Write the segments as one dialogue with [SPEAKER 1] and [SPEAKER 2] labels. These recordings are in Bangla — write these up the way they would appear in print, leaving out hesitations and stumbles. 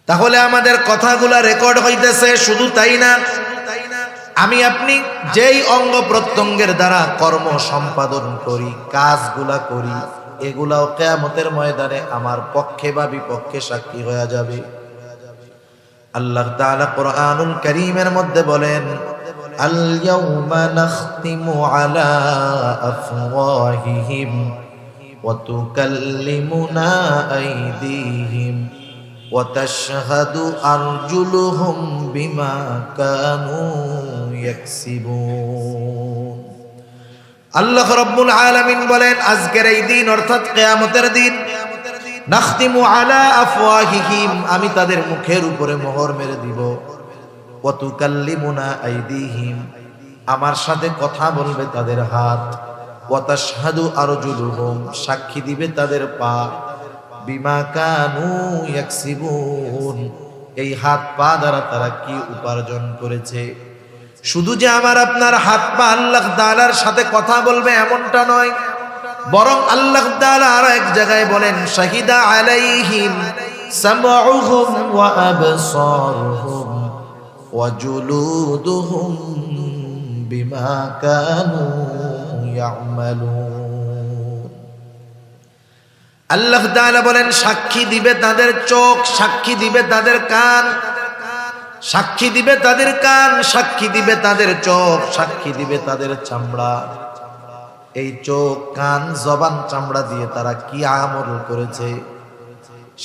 [SPEAKER 1] তাহলে আমাদের কথাগুলা রেকর্ড হইতেছে। শুধু তাই না, আমি আপনি যেই অঙ্গ প্রত্যঙ্গের দ্বারা কর্ম সম্পাদন করি, কাজগুলা করি, এগুলাও কিয়ামতের ময়দানে আমার পক্ষে বা বিপক্ষে সাক্ষী হয়ে যাবে। আল্লাহ তাআলা কোরআনুল কারীমের মধ্যে বলেন, আল ইয়াউমা নাখতিমু আলা আফওয়াহিহিম ওয়া তুকাল্লিমুনা আইদিহিম ওয়া তাশহাদু আরজুলুহুম বিমা কানু ইয়াকসিবুন। আল্লাহ রাব্বুল আলামিন বলেন, আজকের এই দিন অর্থাৎ কিয়ামতের দিন, নাখতিমু আলা আফওয়াহিহিম, আমি তাদের মুখের উপরে মোহর মেরে দিব। ওয়া তুকাল্লিমুনা আইদিহিম, আমার সাথে কথা বলবে তাদের হাত। ওয়া তাশহাদু আরজুলুহুম, সাক্ষী দিবে তাদের পা। বিমা কানু ইয়াকসিবুন, এই হাত পা দ্বারা তারা কি উপার্জন করেছে। শুধু যে আমার আপনার হাত পা আল্লাহ তাআলার সাথে কথা বলবে এমনটা নয়, বরং আল্লাহ তাআলা আরো এক জায়গায় বলেন, শাহিদা আলাইহিম সামউহুম ওয়া আবসারুহুম ওয়া জুলুদুহুম বিমা কানু ইয়ামালুন। আল্লাহ তাআলা বলেন, সাক্ষী দিবে তাদের চোখ, সাক্ষী দিবে তাদের কান, সাক্ষী দিবে তাদের কান, সাক্ষী দিবে তাদের চোখ, সাক্ষী দিবে তাদের চামড়া। এই চোখ, কান, জবান, চামড়া দিয়ে তারা কি আমল করেছে।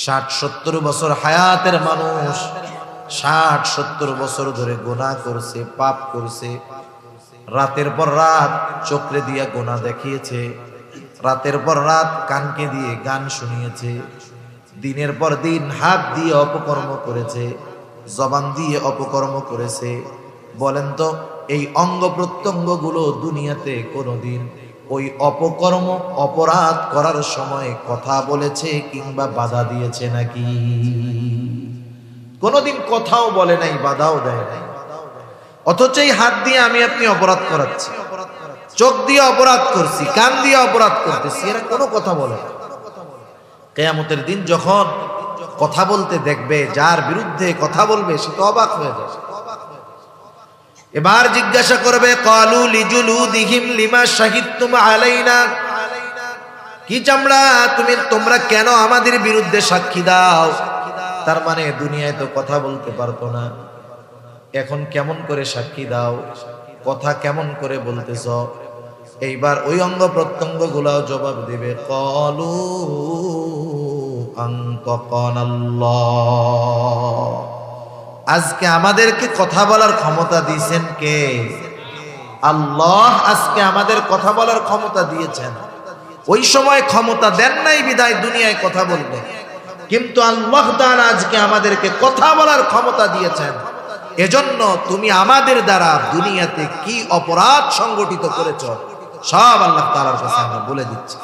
[SPEAKER 1] ৬০-৭০ বছর হায়াতের মানুষ ৬০-৭০ বছর ধরে গুনাহ করছে, পাপ করছে। রাতের পর রাত চোখে দিয়ে গুনাহ দেখিয়েছে, রাতের পর রাত কানকে দিয়ে গান শুনিয়েছে, দিনের পর দিন হাত দিয়ে অপকর্ম করেছে, জবান দিয়ে অপকর্ম করেছে। বলেন তো, এই অঙ্গ প্রত্যঙ্গ গুলো দুনিয়াতে কোনোদিন ওই অপকর্ম অপরাধ করার সময় কথা বলেছে কিংবা বাধা দিয়েছে নাকি? কোনোদিন কথাও বলে নাই, বাধাও দেয় নাই। অথচ এই হাত দিয়ে আমি আপনি অপরাধ করাচ্ছি, চোখ দিয়ে অপরাধ করছি, কান দিয়ে অপরাধ করতেছি, এরা কোনো কথা বলে না। কিয়ামতের দিন যখন কথা বলতে দেখবে, যার বিরুদ্ধে কথা বলবে সে তো অবাক হয়ে যাবে। এবার জিজ্ঞাসা করবে, ক্বালু লিজুলুদিহিম লিমা শাহিদতুম আলাইনা, কি চামড়া তোমরা কেন আমাদের বিরুদ্ধে সাক্ষী দাও? তার মানে দুনিয়ায় তো কথা বলতে পারতো না, এখন কেমন করে সাক্ষী দাও, কথা কেমন করে বলতেছ? এইবার ওই অঙ্গ প্রত্যঙ্গ গুলাও জবাব দেবে, ক্বালু আনতাকানাল্লাহ, আজকে আমাদেরকে কথা বলার ক্ষমতা দিয়েছেন কে? আল্লাহ আজকে আমাদের কথা বলার ক্ষমতা দিয়েছেন। ওই সময় ক্ষমতা দেন নাই বিধায় দুনিয়ায় কথা বলবে, কিন্তু আল্লাহ তাআলা আজকে আমাদেরকে কথা বলার ক্ষমতা দিয়েছেন। এজন্য তুমি আমাদের দ্বারা দুনিয়াতে কি অপরাধ সংগঠিত করেছ সব আল্লাহ তাআলার কাছে আমরা বলে দিচ্ছি।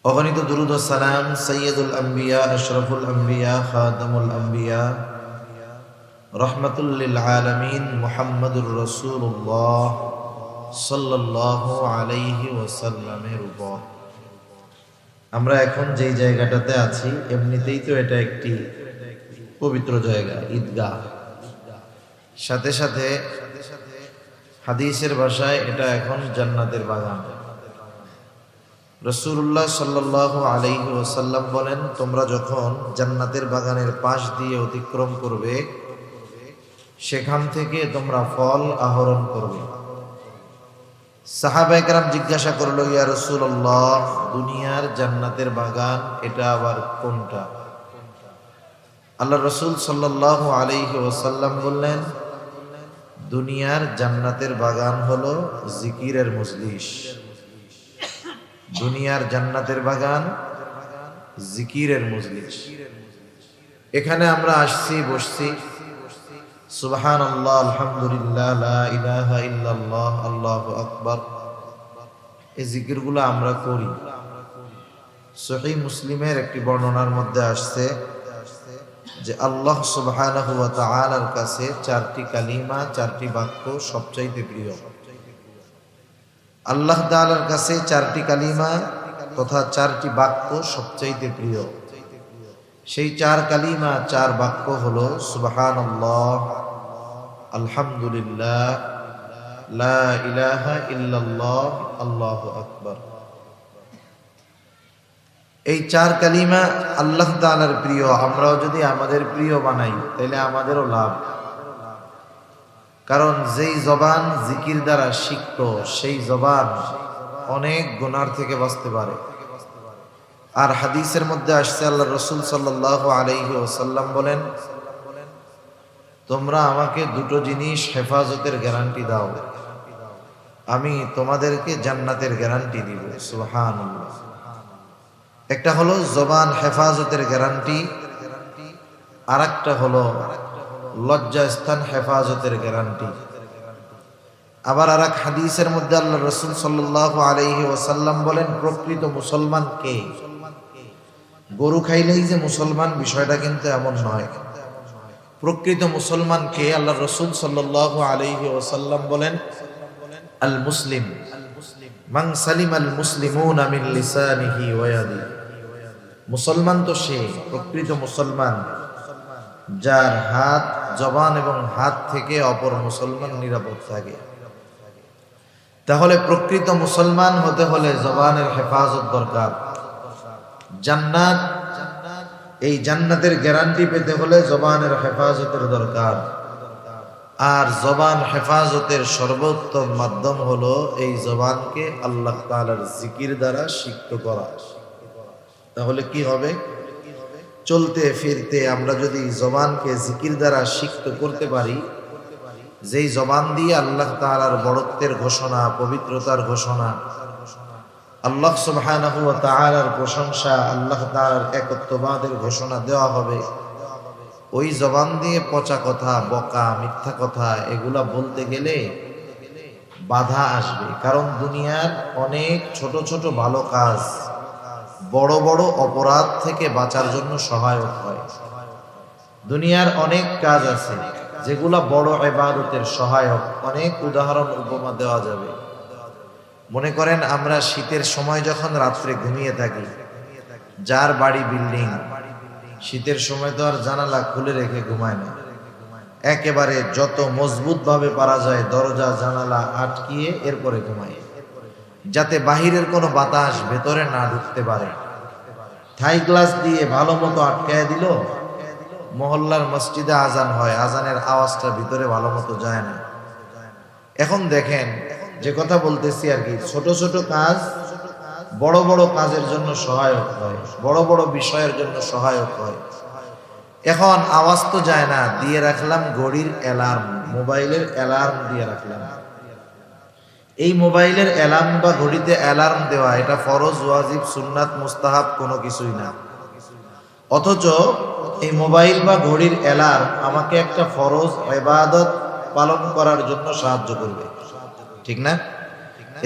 [SPEAKER 1] অগণিত দুরূদ ও সালাম সাইয়্যিদুল আম্বিয়া, আশরাফুল আম্বিয়া, খাতামুল আম্বিয়া, রাহমাতুল লিল আলামিন মুহাম্মাদুর রাসূলুল্লাহ সাল্লাল্লাহু আলাইহি ওয়াসাল্লামের উপর। আমরা এখন যেই জায়গাটাতে আছি, এমনিতেই তো এটা একটি পবিত্র জায়গা, ঈদগাহ। সাথে সাথে হাদিসের ভাষায় এটা এখন জান্নাতের বাগান। রাসূলুল্লাহ সাল্লাল্লাহু আলাইহি ওয়াসাল্লাম বলেন, তোমরা যখন জান্নাতের বাগানের পাশ দিয়ে অতিক্রম করবে, সেখান থেকে তোমরা ফল আহরণ করবে। সাহাবায়ে কেরাম জিজ্ঞাসা করলো, ইয়া রাসূলুল্লাহ, দুনিয়ার জান্নাতের বাগান এটা আবার কোনটা? আল্লাহ রাসূল সাল্লাল্লাহু আলাইহি ওয়াসাল্লাম বললেন, দুনিয়ার জান্নাতের বাগান হলো জিকিরের মজলিস। দুনিয়ার জান্নাতের বাগান জিকিরের মজলিস। এখানে আমরা আসছি, বসছি, সুবহানাল্লাহ, আলহামদুলিল্লাহ, লা ইলাহা ইল্লাল্লাহ, আল্লাহু আকবার, এই জিকিরগুলো আমরা করি। সহিহ মুসলিমের একটি বর্ণনার মধ্যে আসছে যে আল্লাহ সুবহানাহু ওয়া তাআলার কাছে 4টি কালিমা, 4টি বাক্য সবচাইতে প্রিয়। আল্লাহ তাআলার কাছে 4টি কালিমা তথা 4টি বাক্য সবচাইতে প্রিয়। সেই চার কালিমা, চার বাক্য হলো সুবহানাল্লাহ, আলহামদুলিল্লাহ, লা ইলাহা ইল্লাল্লাহ, আল্লাহু আকবার। এই চার কালিমা আল্লাহ তাআলার প্রিয়। আমরাও যদি আমাদের প্রিয় বানাই তাহলে আমাদেরও লাভ। কারণ যেই জবান জিকির দ্বারা শিখত সেই জবান অনেক গুনার থেকে বাঁচতে পারে। আর হাদিসের মধ্যে আসছে, আল্লাহ রাসূল সাল্লাল্লাহু আলাইহি ওয়াসাল্লাম বলেন, তোমরা আমাকে দুটো জিনিস হেফাজতের গ্যারান্টি দাও, আমি তোমাদেরকে জান্নাতের গ্যারান্টি দিব। সুবহানাল্লাহ। একটা হলো জবান হেফাজতের গ্যারান্টি, আর একটা হলো লজ্জাস্থান হেফাজতের গ্যারান্টি। আবার আর এক হাদিসের মধ্যে আল্লাহ রাসূল সাল্লাল্লাহু আলাইহি ওয়াসাল্লাম বলেন, প্রকৃত মুসলমান কে? গরু খাইলেই যে মুসলমান, বিষয়টা কিন্তু এমন নয়। প্রকৃত মুসলমান কে? আল্লাহ রাসূল সাল্লাল্লাহু আলাইহি ওয়াসাল্লাম বলেন, আল মুসলিম মান সালিমাল মুসলিমুনা মিন লিসানিহি ওয়া ইয়াদিহি। মুসলমান তো সে, প্রকৃত মুসলমান যার হাত, জবান এবং হাত থেকে অপর মুসলমান নিরাপদ থাকে। তাহলে প্রকৃত মুসলমান হতে হলে জবানের হেফাজত দরকার। জান্নাত, এই জান্নাতের গ্যারান্টি পেতে হলে জবানের হেফাজতের দরকার। আর জবান হেফাজতের সর্বোত্তম মাধ্যম হলো এই জবানকে আল্লাহ তাআলার জিকির দ্বারা সিক্ত করা। তাহলে কি হবে? চলতে ফিরতে আমরা যদি জবানকে জিকির দ্বারা সিক্ত করতে পারি, যেই জবান দিয়ে আল্লাহ তাআলার বড়ত্বের ঘোষণা, পবিত্রতার ঘোষণা, আল্লাহ সুবহানাহু ওয়া তাআলার প্রশংসা, আল্লাহ তাআলার একত্ববাদের ঘোষণা দেওয়া হবে, ওই জবান দিয়ে পচা কথা, বকা, মিথ্যা কথা এগুলা বলতে গেলে বাধা আসবে। কারণ দুনিয়ার অনেক ছোট ছোট ভালো কাজ বড় বড় অপরাধ থেকে বাঁচার জন্য সহায়ক হয়। দুনিয়ার অনেক কাজ আছে যেগুলা বড় ইবাদতের সহায়ক। অনেক উদাহরণ উপমা দেওয়া যাবে। মনে করেন আমরা শীতের সময় যখন রাত্রে ঘুমিয়ে থাকি, যার বাড়ি বিল্ডিং, শীতের সময় তো আর জানালা খুলে রেখে ঘুমায় না, একেবারে যত মজবুত ভাবে পারা যায় দরজা জানালা আটকিয়ে এরপরে ঘুমায়, যাতে বাহিরের কোনো বাতাস ভেতরে না ঢুকতে পারে। থাই গ্লাস দিয়ে ভালো মতো আটকায় দিল, মহল্লার মসজিদে আজান হয়, আজানের আওয়াজটা ভিতরে ভালো মতো যায় না। এখন দেখেন, যে কথা বলতেছি আর কি, ছোট ছোট কাজ বড় বড় কাজের জন্য সহায়ক হয়, বড় বড় বিষয়ের জন্য সহায়ক হয়। এখন আওয়াজ তো যায় না, দিয়ে রাখলাম ঘড়ির অ্যালার্ম, মোবাইলের অ্যালার্ম দিয়ে রাখলাম। এই মোবাইলের অ্যালার্ম বা ঘড়িতে অ্যালার্ম দেওয়া এটা ফরজ, ওয়াজিব, সুন্নাত, মুস্তাহাব কোনো কিছুই না। অথচ এই মোবাইল বা ঘড়ির অ্যালার্ম আমাকে একটা ফরজ ইবাদত পালন করার জন্য সাহায্য করবে, ঠিক না?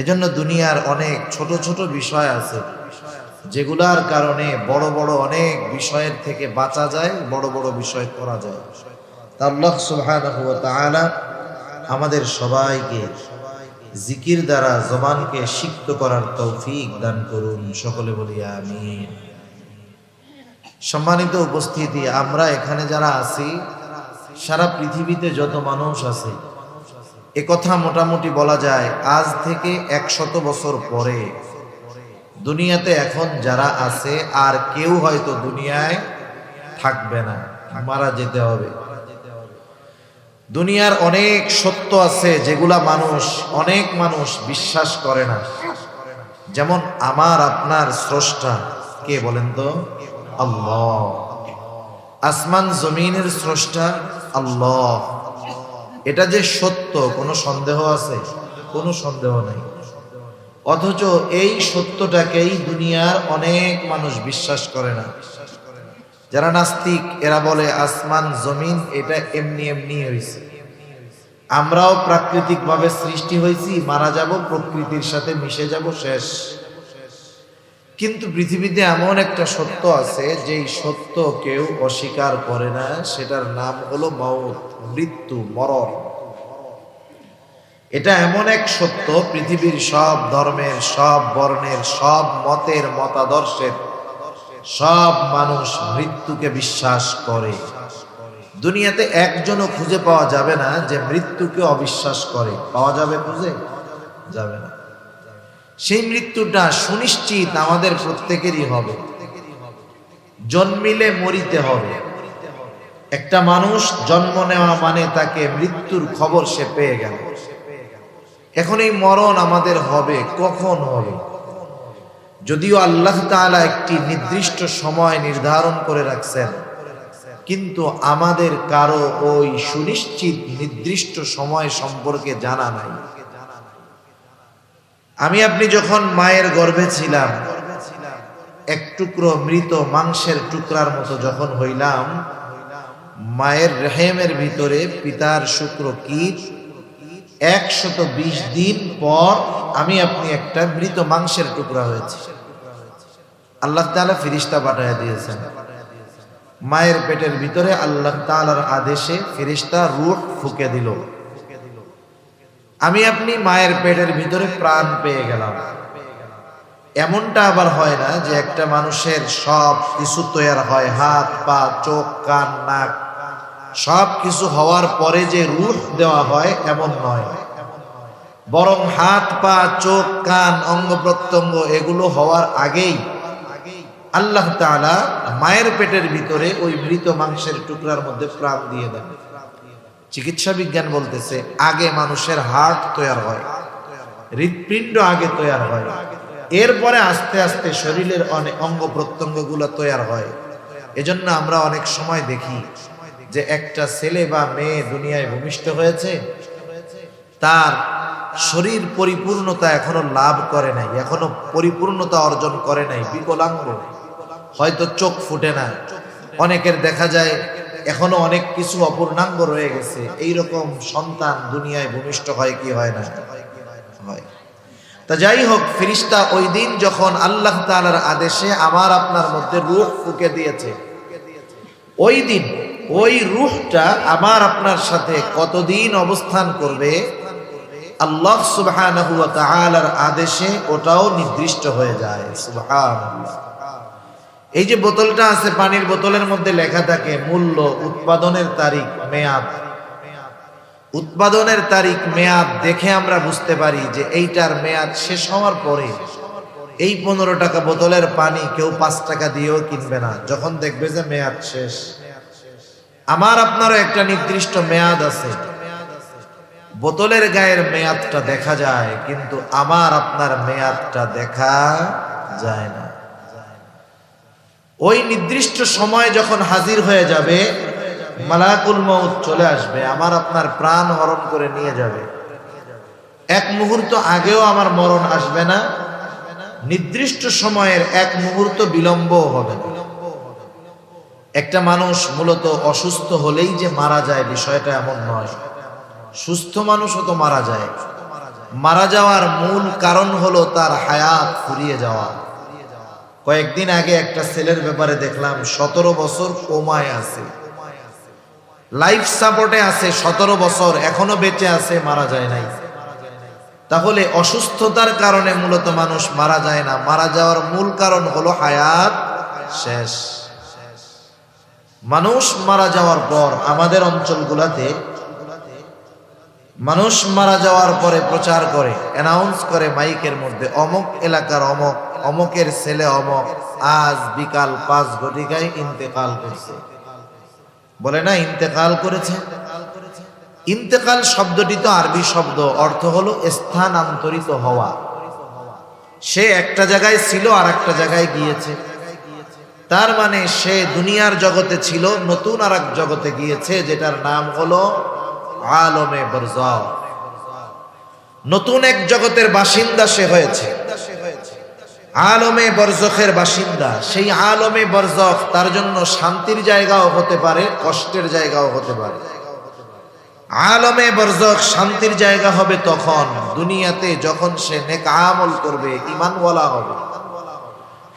[SPEAKER 1] এজন্য দুনিয়ার অনেক ছোট ছোট বিষয় আছে যেগুলার কারণে বড় বড় অনেক বিষয়ের থেকে বাঁচা যায়, বড় বড় বিষয় করা যায়। তা আল্লাহ সুবহানাহু ওয়া তাআলা আমাদের সবাইকে জিকির দ্বারা জবানকে সিক্ত করার তৌফিক দান করুন। সকলে বলি আমিন। সম্মানিত উপস্থিতি, আমরা এখানে যারা আছি, সারা পৃথিবীতে যত মানুষ আছে, একথা মোটামুটি বলা যায় আজ থেকে 100 বছর পরে দুনিয়াতে এখন যারা আছে আর কেউ হয়তো দুনিয়ায় থাকবে না, মারা যেতে হবে। দুনিয়ার অনেক সত্য আছে যেগুলা অনেক মানুষ বিশ্বাস করে না। যেমন আমার আপনার স্রষ্টা কে বলেন তো? আল্লাহ। আসমান জমিনের স্রষ্টা আল্লাহ। এটা যে সত্য, কোনো সন্দেহ আছে? কোনো সন্দেহ নেই। অথচ এই সত্যটাকেই দুনিয়ার অনেক মানুষ বিশ্বাস করে না। যারা নাস্তিক এরা বলে আসমান জমিন এটা এমনি এমনি হয়েছে, আমরাও প্রাকৃতিকভাবে সৃষ্টি হয়েছি, মারা যাব, প্রকৃতির সাথে মিশে যাব, শেষ। কিন্তু পৃথিবীতে এমন একটা সত্য আছে যেই সত্য কেউ অস্বীকার করে না, সেটার নাম হলো মউত, মৃত্যু, মরণ। এটা এমন এক সত্য, পৃথিবীর সব ধর্মের, সব বর্ণের, সব মতের, মতাদর্শের সব মানুষ মৃত্যুকে বিশ্বাস করে। দুনিয়াতে একজনও খুঁজে পাওয়া যাবে না যে মৃত্যুকে অবিশ্বাস করে। পাওয়া যাবে? খুঁজে যাবে না। সেই মৃত্যুটা সুনিশ্চিত আমাদের প্রত্যেকেরই হবে। জন্মিলে মরিতে হবে। একটা মানুষ জন্ম নেওয়া মানে তাকে মৃত্যুর খবর সে পেয়ে গেল। এখন এই মরণ আমাদের হবে, কখন হবে? যদিও আল্লাহ তাআলা একটি নির্দিষ্ট সময় নির্ধারণ করে রাখছেন, কিন্তু আমাদের কারো ওই সুনিশ্চিত নির্দিষ্ট সময় সম্পর্কে জানা নাই। আমি আপনি যখন মায়ের গর্ভে ছিলাম, এক টুকরো মৃত মাংসের টুকরার মতো যখন হইলাম, মায়ের রেহেমের ভিতরে পিতার শুক্রকীট 120 দিন পর আমি আপনি একটা মৃত মাংসের টুকরা হয়েছে। আল্লাহ তাআলা ফেরেশতা পাঠিয়ে দিয়েছেন। মায়ের পেটের ভিতরে আল্লাহ তাআলার আদেশে ফেরেশতা রূহ ফুঁকে দিল। আমি আপনি মায়ের পেটের ভিতরে প্রাণ পেয়ে গেলাম। এমনটা আবার হয় না যে একটা মানুষের সব কিছু তৈরি হয়, হাত পা চোখ কান নাক সব কিছু হওয়ার পরে যে রূহ দেওয়া হয়, এমন নয়। বরং হাত পা চোখ কান অঙ্গ প্রত্যঙ্গ এগুলো হওয়ার আগেই আল্লাহ তাআলা মায়ের পেটের ভিতরে ওই মৃত মাংসের টুকরার মধ্যে প্রাণ দিয়ে দেন। চিকিৎসা বিজ্ঞান বলতেছে আগে মানুষের হার্ট তৈরি হয়, হৃৎপিণ্ড আগে তৈরি হয়, এরপরে আস্তে আস্তে শরীরের অনেক অঙ্গ প্রত্যঙ্গ গুলো তৈরি হয়। এজন্য আমরা অনেক সময় দেখি যে একটা ছেলে বা মেয়ে দুনিয়ায় ভূমিষ্ঠ হয়েছে, তার শরীর পরিপূর্ণতা এখনো লাভ করে নাই, এখনো পরিপূর্ণতা অর্জন করে নাই, বিকলাঙ্গ, হয়তো চোখ ফুটে না, অনেকের দেখা যায় এখনো অনেক কিছু অপূর্ণাঙ্গ রয়ে গেছে। এইরকম সন্তান দুনিয়ায় ভূমিষ্ঠ হয় কি হয় না? হয়। তা যাই হোক, ফেরেশতা ওই দিন যখন আল্লাহ তাআলার আদেশে আমার আপনার মধ্যে রূহ ফুঁকে দিয়েছে, ওই দিন ওই রূহটা আমার আপনার সাথে কতদিন অবস্থান করবে আল্লাহ সুবহানাহু ওয়া তাআলার আদেশে ওটাও নির্দিষ্ট হয়ে যায়। সুবহানাল্লাহ। এই যে বোতলটা আছে, পানির বোতলের মধ্যে লেখা থাকে মূল্য, উৎপাদনের তারিখ, মেয়াদ। উৎপাদনের তারিখ মেয়াদ দেখে আমরা বুঝতে পারি যে এইটার মেয়াদ শেষ হওয়ার পরে এই 15 টাকা বোতলের পানি কেউ 5 টাকা দিয়েও কিনবে না, যখন দেখবে যে মেয়াদ শেষ। আমার আপনারও একটা নির্দিষ্ট মেয়াদ আছে। বোতলের গায়ের মেয়াদটা দেখা যায়, কিন্তু আমার আপনার মেয়াদটা দেখা যায় না। ওই নির্দিষ্ট সময় যখন হাজির হয়ে যাবে, মালাকুল মউত চলে আসবে, আমার আপনার প্রাণ হরণ করে নিয়ে যাবে। এক মুহূর্ত আগেও আমার মরণ আসবে না, নির্দিষ্ট সময়ের এক মুহূর্ত বিলম্বও হবে না। একটা মানুষ মূলত অসুস্থ হলেই যে মারা যায় বিষয়টা এমন নয়। সুস্থ মানুষও তো মারা যায়। মারা যাওয়ার মূল কারণ হলো তার হায়াত ফুরিয়ে যাওয়া। কয়েকদিন আগে একটা ছেলের ব্যাপারে দেখলাম 17 বছর কোমায় আছে, লাইফ সাপোর্টে আছে, 17 বছর এখনো বেঁচে আছে, মারা যায় নাই। তাহলে অসুস্থতার কারণে মূলত মানুষ মারা যায় না, মারা যাওয়ার মূল কারণ হলো হায়াত শেষ। মানুষ মারা যাওয়ার পর আমাদের অঞ্চলগুলোতে মানুষ মারা যাওয়ার পরে প্রচার করে, অ্যানাউন্স করে মাইকের মধ্যে, অমুক এলাকার অমুক অমুকের ছেলে অমুক আজ বিকাল 5 ঘটিকায় ইন্তেকাল করছে। বলে না ইন্তেকাল করেছে। ইন্তেকাল শব্দটি তো আরবি শব্দ, অর্থ হলো স্থানান্তরিত হওয়া। সে একটা জায়গায় ছিল আর একটা জায়গায় গিয়েছে, তার মানে সে দুনিয়ার জগতে ছিল, নতুন আর এক জগতে গিয়েছে, যেটার নাম হলো আলমে বরজাখ। নতুন এক জগতের বাসিন্দা সে হয়েছে, আলমে বরজখের বাসিন্দা। সেই আলমে বরজখ তার জন্য শান্তির জায়গাও হতে পারে, কষ্টের জায়গাও হতে পারে। আলমে বরজখ শান্তির জায়গা হবে তখন দুনিয়াতে যখন সে নেক আমল করবে, ঈমানওয়ালা হবে।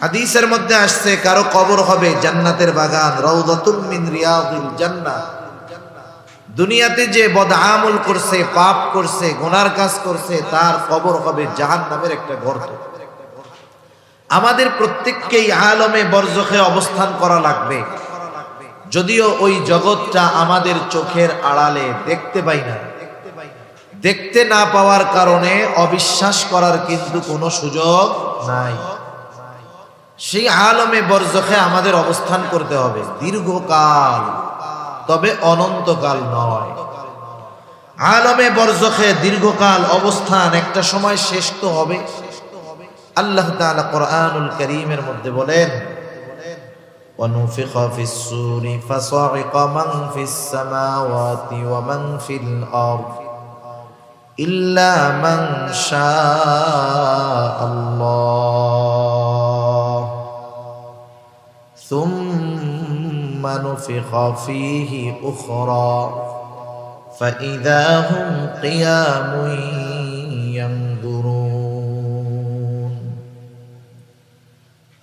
[SPEAKER 1] হাদিসের মধ্যে আসছে কারো কবর হবে জান্নাতের বাগান, রাউদাতুম মিন রিয়াদিল জান্নাহ। দুনিয়াতে যে বদআমল করছে, পাপ করছে, গুনার কাজ করছে, তার কবর হবে জাহান্নামের একটা গর্ত। আমাদের প্রত্যেককেই আলমে বরজখে অবস্থান করা লাগবে। যদিও ওই জগৎটা আমাদের চোখের আড়ালে দেখতে পাই না, দেখতে না পাওয়ার কারণে অবিশ্বাস করার কিন্তু কোনো সুযোগ নাই। সেই আলমে বরজখে আমাদের অবস্থান করতে হবে দীর্ঘকাল, তবে অনন্তকাল নয়। আলমে বরজখে দীর্ঘকাল অবস্থান একটা সময় শেষ তো হবে। আল্লাহ তাআলা কোরআনুল কারীমের মধ্যে বলেন, وَنُفِخَ فِي الصُّورِ فَصَعِقَ مَنْ فِي السَّمَاوَاتِ وَمَنْ فِي الْأَرْضِ إِلَّا مَنْ شَاءَ اللَّهُ ثُمَّ نُفِخَ فِيهِ أُخْرَى فَإِذَا هُمْ قِيَامٌ يَنْظُرُونَ।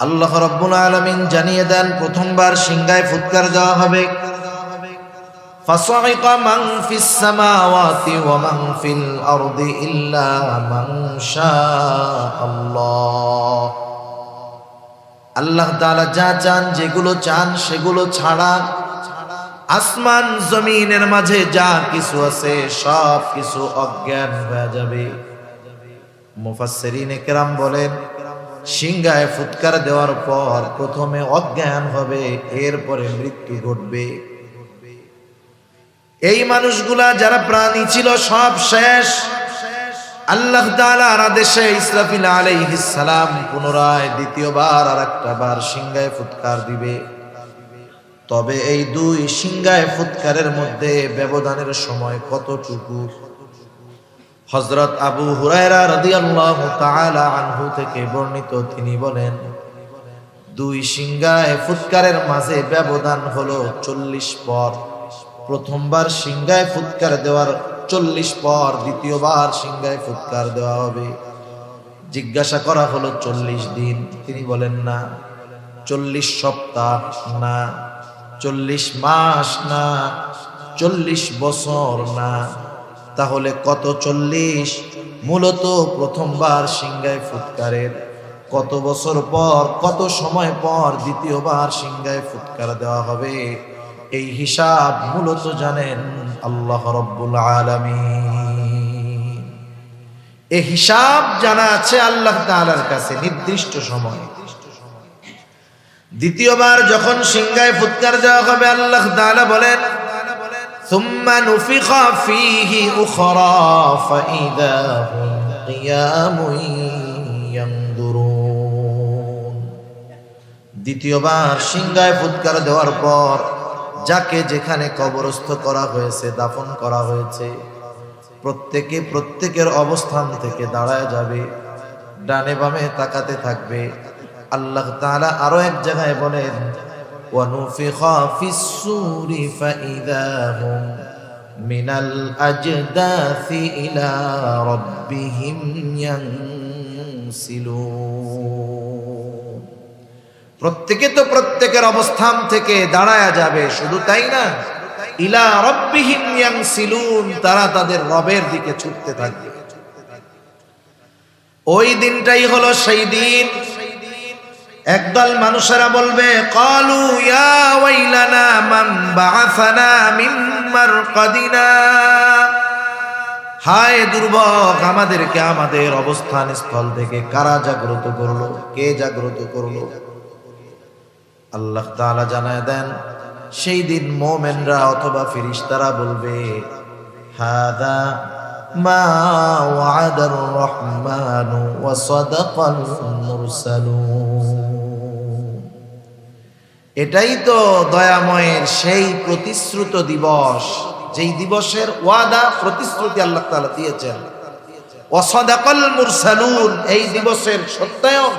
[SPEAKER 1] আল্লাহ রাব্বুল আলামিন জানিয়ে দেন, প্রথমবার সিংহায় ফুৎকার দেওয়া হবে। فَصَعِقَ مَنْ فِي السَّمَاوَاتِ وَمَنْ فِي الْأَرْضِ إِلَّا مَنْ شَاءَ اللَّهُ। আল্লাহ তাআলা যা চান, যেগুলো চান সেগুলো ছাড়া আসমান জমিনের মাঝে যা কিছু আছে সব কিছু অজ্ঞান হয়ে যাবে। মুফাসসিরিনে কেরাম বলেন, সিংহায় ফুৎকার দেওয়ার পর প্রথমে অজ্ঞান হবে, এরপরে মৃত্যু ঘটবে। এই মানুষগুলা যারা প্রাণী ছিল সব শেষ। আল্লাহ তাআলার আদেশে ইসরাফিল আলাইহিস সালাম পুনরায় দ্বিতীয়বার আরেকটা বার সিংহায় ফুৎকার দিবে। তবে এই দুই সিংহায় ফুৎকারের মধ্যে ব্যবধানের সময় কতটুকু? হযরত আবু হুরায়রা রাদিয়াল্লাহু তাআলা আনহু থেকে বর্ণিত, তিনি বলেন, দুই সিংহায় ফুৎকারের মাঝে ব্যবধান হলো 40 পর। প্রথমবার সিংহায় ফুৎকার দেওয়ার 40 পর দ্বিতীয়বার সিংহায় ফুৎকার দেওয়া হবে। জিজ্ঞাসা করা হলো 40 দিন, তিনি বলেন না। 40 সপ্তাহ না, 40 মাস না, 40 বছর না, তাহলে কত 40? মূলত প্রথমবার সিংহায় ফুৎকারের কত বছর পর, কত সময় পর দ্বিতীয়বার সিংহায় ফুৎকার দেওয়া হবে, এই হিসাব মূলত জানেন আল্লাহ রাব্বুল আলামিন। এই হিসাব জানা আছে আল্লাহ তাআলার কাছে নির্দিষ্ট সময়। দ্বিতীয়বার যখন সিংহায় ফুৎকার দেওয়া হবে, আল্লাহ তাআলা বলেন, ثم نفخ فيه أخرى فإذا هم قيام ينظرون। দ্বিতীয়বার সিংহায় ফুৎকার দেওয়ার পর যাকে যেখানে কবরস্থ করা হয়েছে, দাফন করা হয়েছে, প্রত্যেকে প্রত্যেকের অবস্থান থেকে দাঁড়ায় যাবে, ডানে বামে তাকাতে থাকবে। আল্লাহ তাআলা আরো এক জায়গায় বলেন, وَنُفِخَ فِي الصُّورِ فَإِذَا هُمْ مِنَ الْأَجْدَاثِ إِلَى رَبِّهِمْ يَنْسِلُونَ। প্রত্যেকে তো প্রত্যেকের অবস্থান থেকে দাঁড়ায়া যাবে, শুধু তাই না, ইলা রাব্বিহিম ইয়ানসিলুন, তারা তাদের রবের দিকে ছুটতে থাকবে। ওই দিনটাই হলো সেই দিন একদল মানুষেরা বলবে, ক্বালু ইয়া ওয়াইলানা মান বাআসানা মিন মারকাদিনা, হায় দুর্ভোগ, আমাদেরকে আমাদের অবস্থান স্থল থেকে কারা জাগ্রত করলো, কে জাগ্রত করলো? আল্লাহ তাআলা জানায় দেন, সেই দিন মুমিনরা অথবা ফেরেশতারা বলবে, হাদা মা ওয়াদার রহমানু ওয়া সাদাকাল মুরসালুন। এটাই তো দয়াময়ের সেই প্রতিশ্রুত দিবস, যেই দিবসের ওয়াদা প্রতিশ্রুতি আল্লাহ তাআলা দিয়েছেন। ওয়া সাদাকাল মুরসালুন, এই দিবসের সত্যায়ন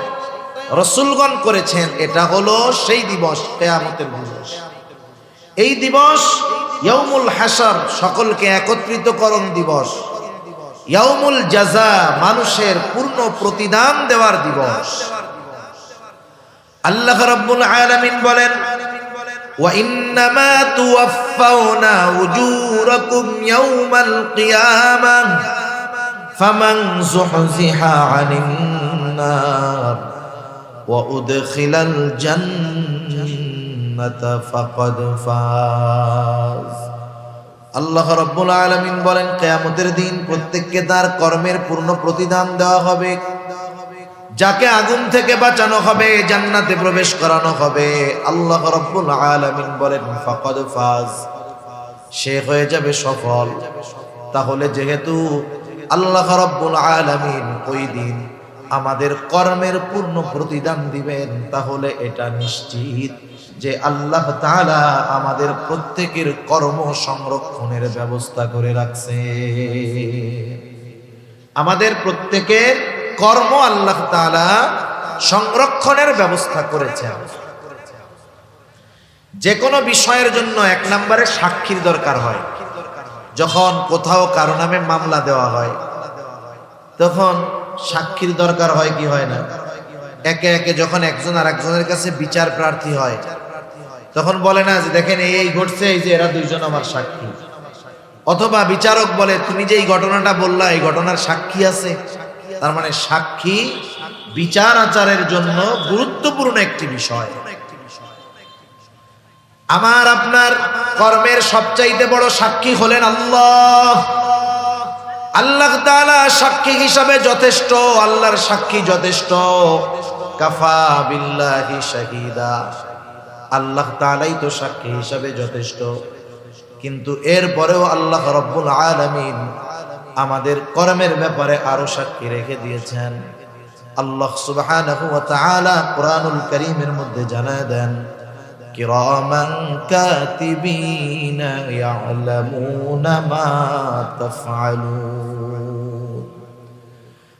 [SPEAKER 1] রাসূলগণ করেছেন। এটা হলো সেই দিবস, কিয়ামতের দিবস। এই দিবস ইয়াউমুল হাসর, সকলকে একত্রিতকরণ দিবস। ইয়াউমুল জাযা, মানুষের পূর্ণ প্রতিদান দেওয়ার দিবস। আল্লাহ রাব্বুল আলামিন বলেন, ওয়া ইন্নামা তুওয়াফাউনা উজুরাকুম ইয়াউমাল কিয়ামাহ ফামান যুহজিহা আনিন নার ওয়া উদখিলাল জান্নাতা ফাকাদ ফাজ। আল্লাহ রাব্বুল আলামিন বলেন, কিয়ামতের দিন প্রত্যেককে তার কর্মের পূর্ণ প্রতিদান দেওয়া হবে। যাকে আগুন থেকে বাঁচানো হবে, জান্নাতে প্রবেশ করানো হবে, আল্লাহ রাব্বুল আলামিন বলেন ফাকাদ ফাজ, সে হয়ে যাবে সফল। তাহলে যেহেতু আল্লাহ রাব্বুল আলামিন ওই দিন আমাদের কর্মের পূর্ণ প্রতিদান দিবেন, তাহলে এটা নিশ্চিত যে আল্লাহ তাআলা আমাদের প্রত্যেকের কর্ম সংরক্ষণের ব্যবস্থা করে রাখছে। আমাদের প্রত্যেকের কর্ম আল্লাহ তাআলা সংরক্ষণের ব্যবস্থা করেছেন। যে কোনো বিষয়ের জন্য এক নম্বরে সাক্ষীর দরকার হয়। যখন কোথাও কারো নামে মামলা দেওয়া হয়, তখন সাক্ষীর দরকার হয় কি হয় না? একে একে যখন একজন আর একজনের কাছে বিচার প্রার্থী হয়, তখন বলে না যে দেখেন এই ঘটছে, এই যে এরা দুইজন আমার সাক্ষী। অথবা বিচারক বলে তুমি যে এই ঘটনাটা বললা, এই ঘটনার সাক্ষী আছে। তার মানে সাক্ষী বিচার আচারের জন্য গুরুত্বপূর্ণ একটি বিষয়। আমার আপনার কর্মের সবচাইতে বড় সাক্ষী হলেন আল্লাহ। আল্লাহ তাআলা সাক্ষী হিসাবে যথেষ্ট, আল্লাহর সাক্ষী যথেষ্ট। কাফা বিল্লাহি শাহিদা, আল্লাহ তাআলাই তো সাক্ষী হিসাবে যথেষ্ট। কিন্তু এরপরেও আল্লাহ রাব্বুল আলামিন আমাদের কর্মের ব্যাপারে আরো সাক্ষী রেখে দিয়েছেন। আল্লাহ সুবহানাহু ওয়া তাআলা কুরআনুল কারীমের মধ্যে জানায় দেন, কিরামান কাতিবিনা ইয়ালামুনা মা তাফআলুন।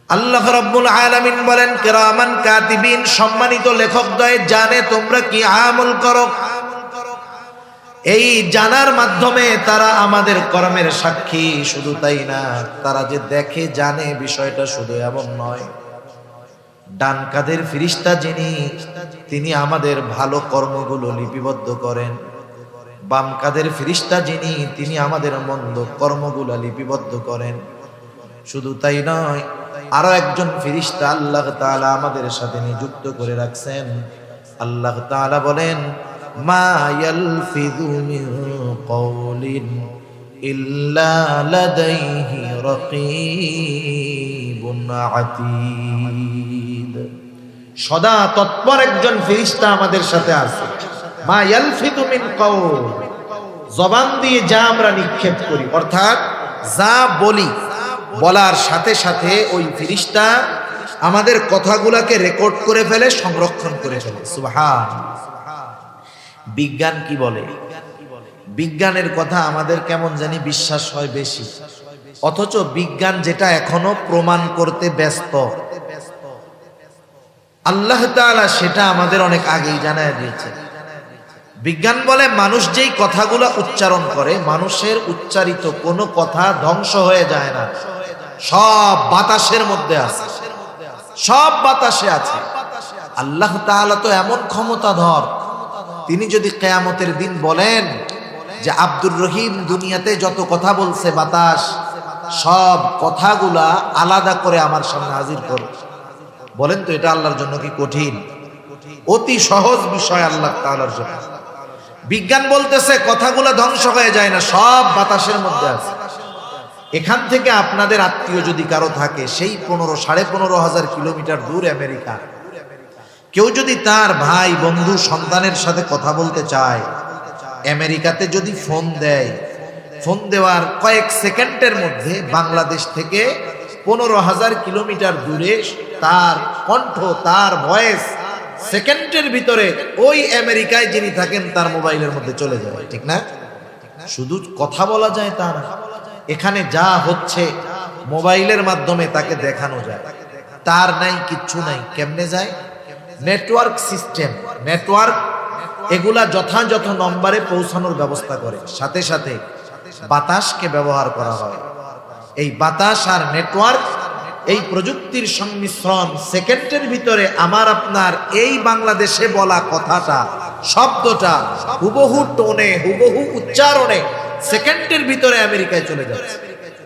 [SPEAKER 1] আল্লাহ রাব্বুল আলামিন বলেন, কিরামান কাতিবিন, সম্মানিত লেখকদ্বয় জানে তোমরা কি আমল করো। এই জানার মাধ্যমে তারা আমাদের কর্মের সাক্ষী। শুধু তাই না, তারা যে দেখে জানে বিষয়টা শুধু এমন নয়। ডান কাঁধের ফেরেশতা যিনি, তিনি আমাদের ভালো কর্মগুলো লিপিবদ্ধ করেন। বাম কাঁধের ফেরেশতা যিনি, তিনি আমাদের মন্দ কর্মগুলো লিপিবদ্ধ করেন। শুধু তাই নয়, আরো একজন ফেরেশতা আল্লাহ তাআলা আমাদের সাথে নিযুক্ত করে রাখছেন। আল্লাহ তাআলা বলেন, মা ইয়ালফিযু মিন কওলিন ইল্লা লাদাইহি রাকীবুন আতীদ। সদা তৎপর একজন ফেরেশতা আমাদের সাথে আছে। মা ইয়ালফিযু মিন কওল, জবান দিয়ে যা আমরা নিক্ষেপ করি, অর্থাৎ যা বলি, বলার সাথে সাথে ওই ফেরেশতা আমাদের কথাগুলোকে রেকর্ড করে ফেলে, সংরক্ষণ করে ফেলে। সুবহানাল্লাহ। বিজ্ঞান কি বলে? বিজ্ঞানের কথা আমাদের কেমন জানি বিশ্বাস হয় বেশি, অথচ বিজ্ঞান যেটা এখনো প্রমাণ করতে ব্যস্ত, আল্লাহ তাআলা সেটা আমাদের অনেক আগেই জানায় দিয়েছে। বিজ্ঞান বলে মানুষ যেই কথাগুলো উচ্চারণ করে, মানুষের উচ্চারিত কোনো কথা ধ্বংস হয়ে যায় না, সব বাতাসের মধ্যে আছে, সব বাতাসে আছে। আল্লাহ তাআলা তো এমন ক্ষমতাধর, তিনি যদি কিয়ামতের দিন বলেন যে আব্দুর রহিম দুনিয়াতে যত কথা বলছে বাতাস, সব কথাগুলা আলাদা করে আমার সামনে হাজির করো, বলেন তো এটা আল্লাহর জন্য কি কঠিন? অতি সহজ বিষয় আল্লাহ তাআলার জন্য। বিজ্ঞান বলতেছে কথাগুলা ধ্বংস হয়ে যায় না, সব বাতাসের মধ্যে আছে। এখান থেকে আপনাদের আত্মীয় যদি কারো থাকে, সেই 15,500 কিলোমিটার দূর আমেরিকা, কেউ যদি তার ভাই বন্ধু সন্তানের সাথে কথা বলতে চায়, আমেরিকাতে যদি ফোন দেয়, ফোন দেওয়ার কয়েক সেকেন্ডের মধ্যে বাংলাদেশ থেকে 15,000 কিলোমিটার দূরে তার কণ্ঠ, তার ভয়েস সেকেন্ডের ভিতরে ওই আমেরিকায় যিনি থাকেন তার মোবাইলের মধ্যে চলে যায়। ঠিক না? শুধু কথা বলা যায় তা না, এখানে যা হচ্ছে মোবাইলের মাধ্যমে তাকে দেখানো যায়। তার নাই, কিচ্ছু নাই, কেমনে যায়? নেটওয়ার্ক সিস্টেম, নেটওয়ার্ক এগুলা যথাযথ নম্বরে পৌঁছানোর ব্যবস্থা করে। সাথে সাথে বাতাসকে ব্যবহার করা হয়। এই বাতাস আর নেটওয়ার্ক, এই প্রযুক্তির সংমিশ্রণ সেকেন্ডের ভিতরে আমার আপনার এই বাংলাদেশে বলা কথাটা, শব্দটা হুবহু টোনে, হুবহু উচ্চারণে সেকেন্ডের ভিতরে আমেরিকায় চলে যাচ্ছে।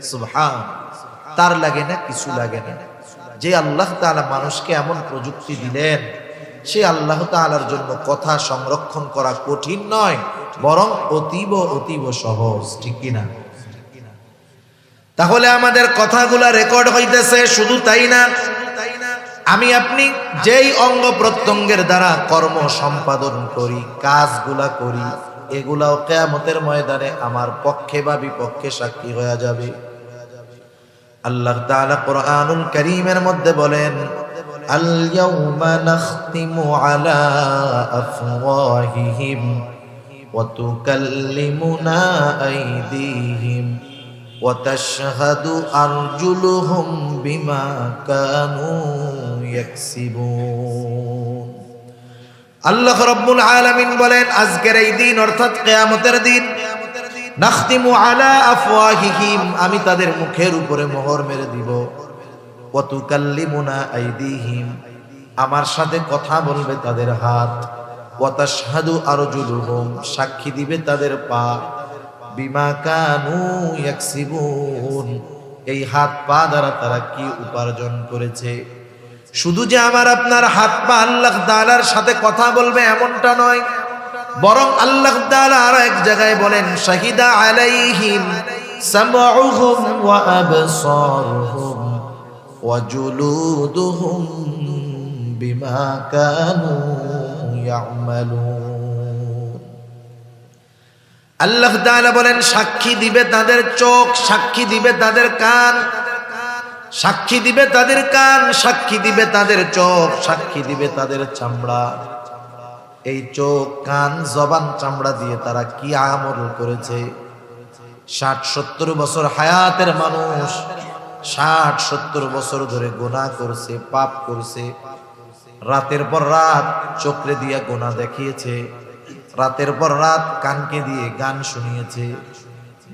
[SPEAKER 1] সুবহান। তার লাগে না, কিছু লাগে না। যে আল্লাহ তাআলা মানুষকে এমন প্রযুক্তি দিলেন, সে আল্লাহ তাআলার জন্য কথা সংরক্ষণ করা কঠিন নয়, বরং অতীব অতীব সহজ। ঠিক কিনা? তাহলে আমাদের কথাগুলা রেকর্ড হইতেছে। শুধু তাই না, আমি আপনি যেই অঙ্গ প্রত্যঙ্গের দ্বারা কর্ম সম্পাদন করি, কাজগুলা করি, এগুলাও কিয়ামতের ময়দানে আমার পক্ষে বা বিপক্ষে সাক্ষী হয়ে যাবে। আল্লাহ তাআলা কোরআনুল কারীমের মধ্যে বলেন, আল ইয়াউমা নাখতিমু আলা আফওয়াহিহিম ওয়া তুকাল্লিমুনা আইদিহিম ওয়া তাশহাদু আরজুলুহুম বিমা কানু ইয়াকসিবুন। আল্লাহ রাব্বুল আলামিন বলেন, আজকের এই দিন অর্থাৎ কিয়ামতের দিন, নাখতিমু আলা আফওয়াহিহিম, আমি তাদের মুখের উপরে মোহর মেরে দিব, ওয়া তুকাল্লিমুনা আইদিহিম, আমার সাথে কথা বলবে তাদের হাত, ওয়া তাশহাদু আরজুলুহুম, সাক্ষী দিবে তাদের পা, বিমা কানু ইয়াকসিবুন, এই হাত পা দ্বারা তারা কি উপার্জন করেছে। শুধু যে আমার আপনার হাত পা আল্লাহ তাআলার সাথে কথা বলবে এমনটা নয়, বরং আল্লাহ তাআলা আরো এক জায়গায় বলেন, শাহিদা আলাইহিম সামউহুম ওয়া আবসারুহুম ওয়া জুলুদুহুম বিমা কানু ইয়ামালুন। আল্লাহ তাআলা বলেন, সাক্ষী দিবে তাদের চোখ, সাক্ষী দিবে তাদের কান, সাক্ষী দিবে তাদের কান, সাক্ষী দিবে তাদের চোখ, সাক্ষী দিবে তাদের চামড়া। এই চোখ, কান, জবান, চামড়া দিয়ে তারা কি আমল করেছে। ৬০-৭০ বছর হায়াতের মানুষ ৬০-৭০ বছর ধরে গুনাহ করছে, পাপ করছে, রাতের পর রাত চোখে দিয়ে গুনাহ দেখিয়েছে, রাতের পর রাত কানকে দিয়ে গান শুনিয়েছে,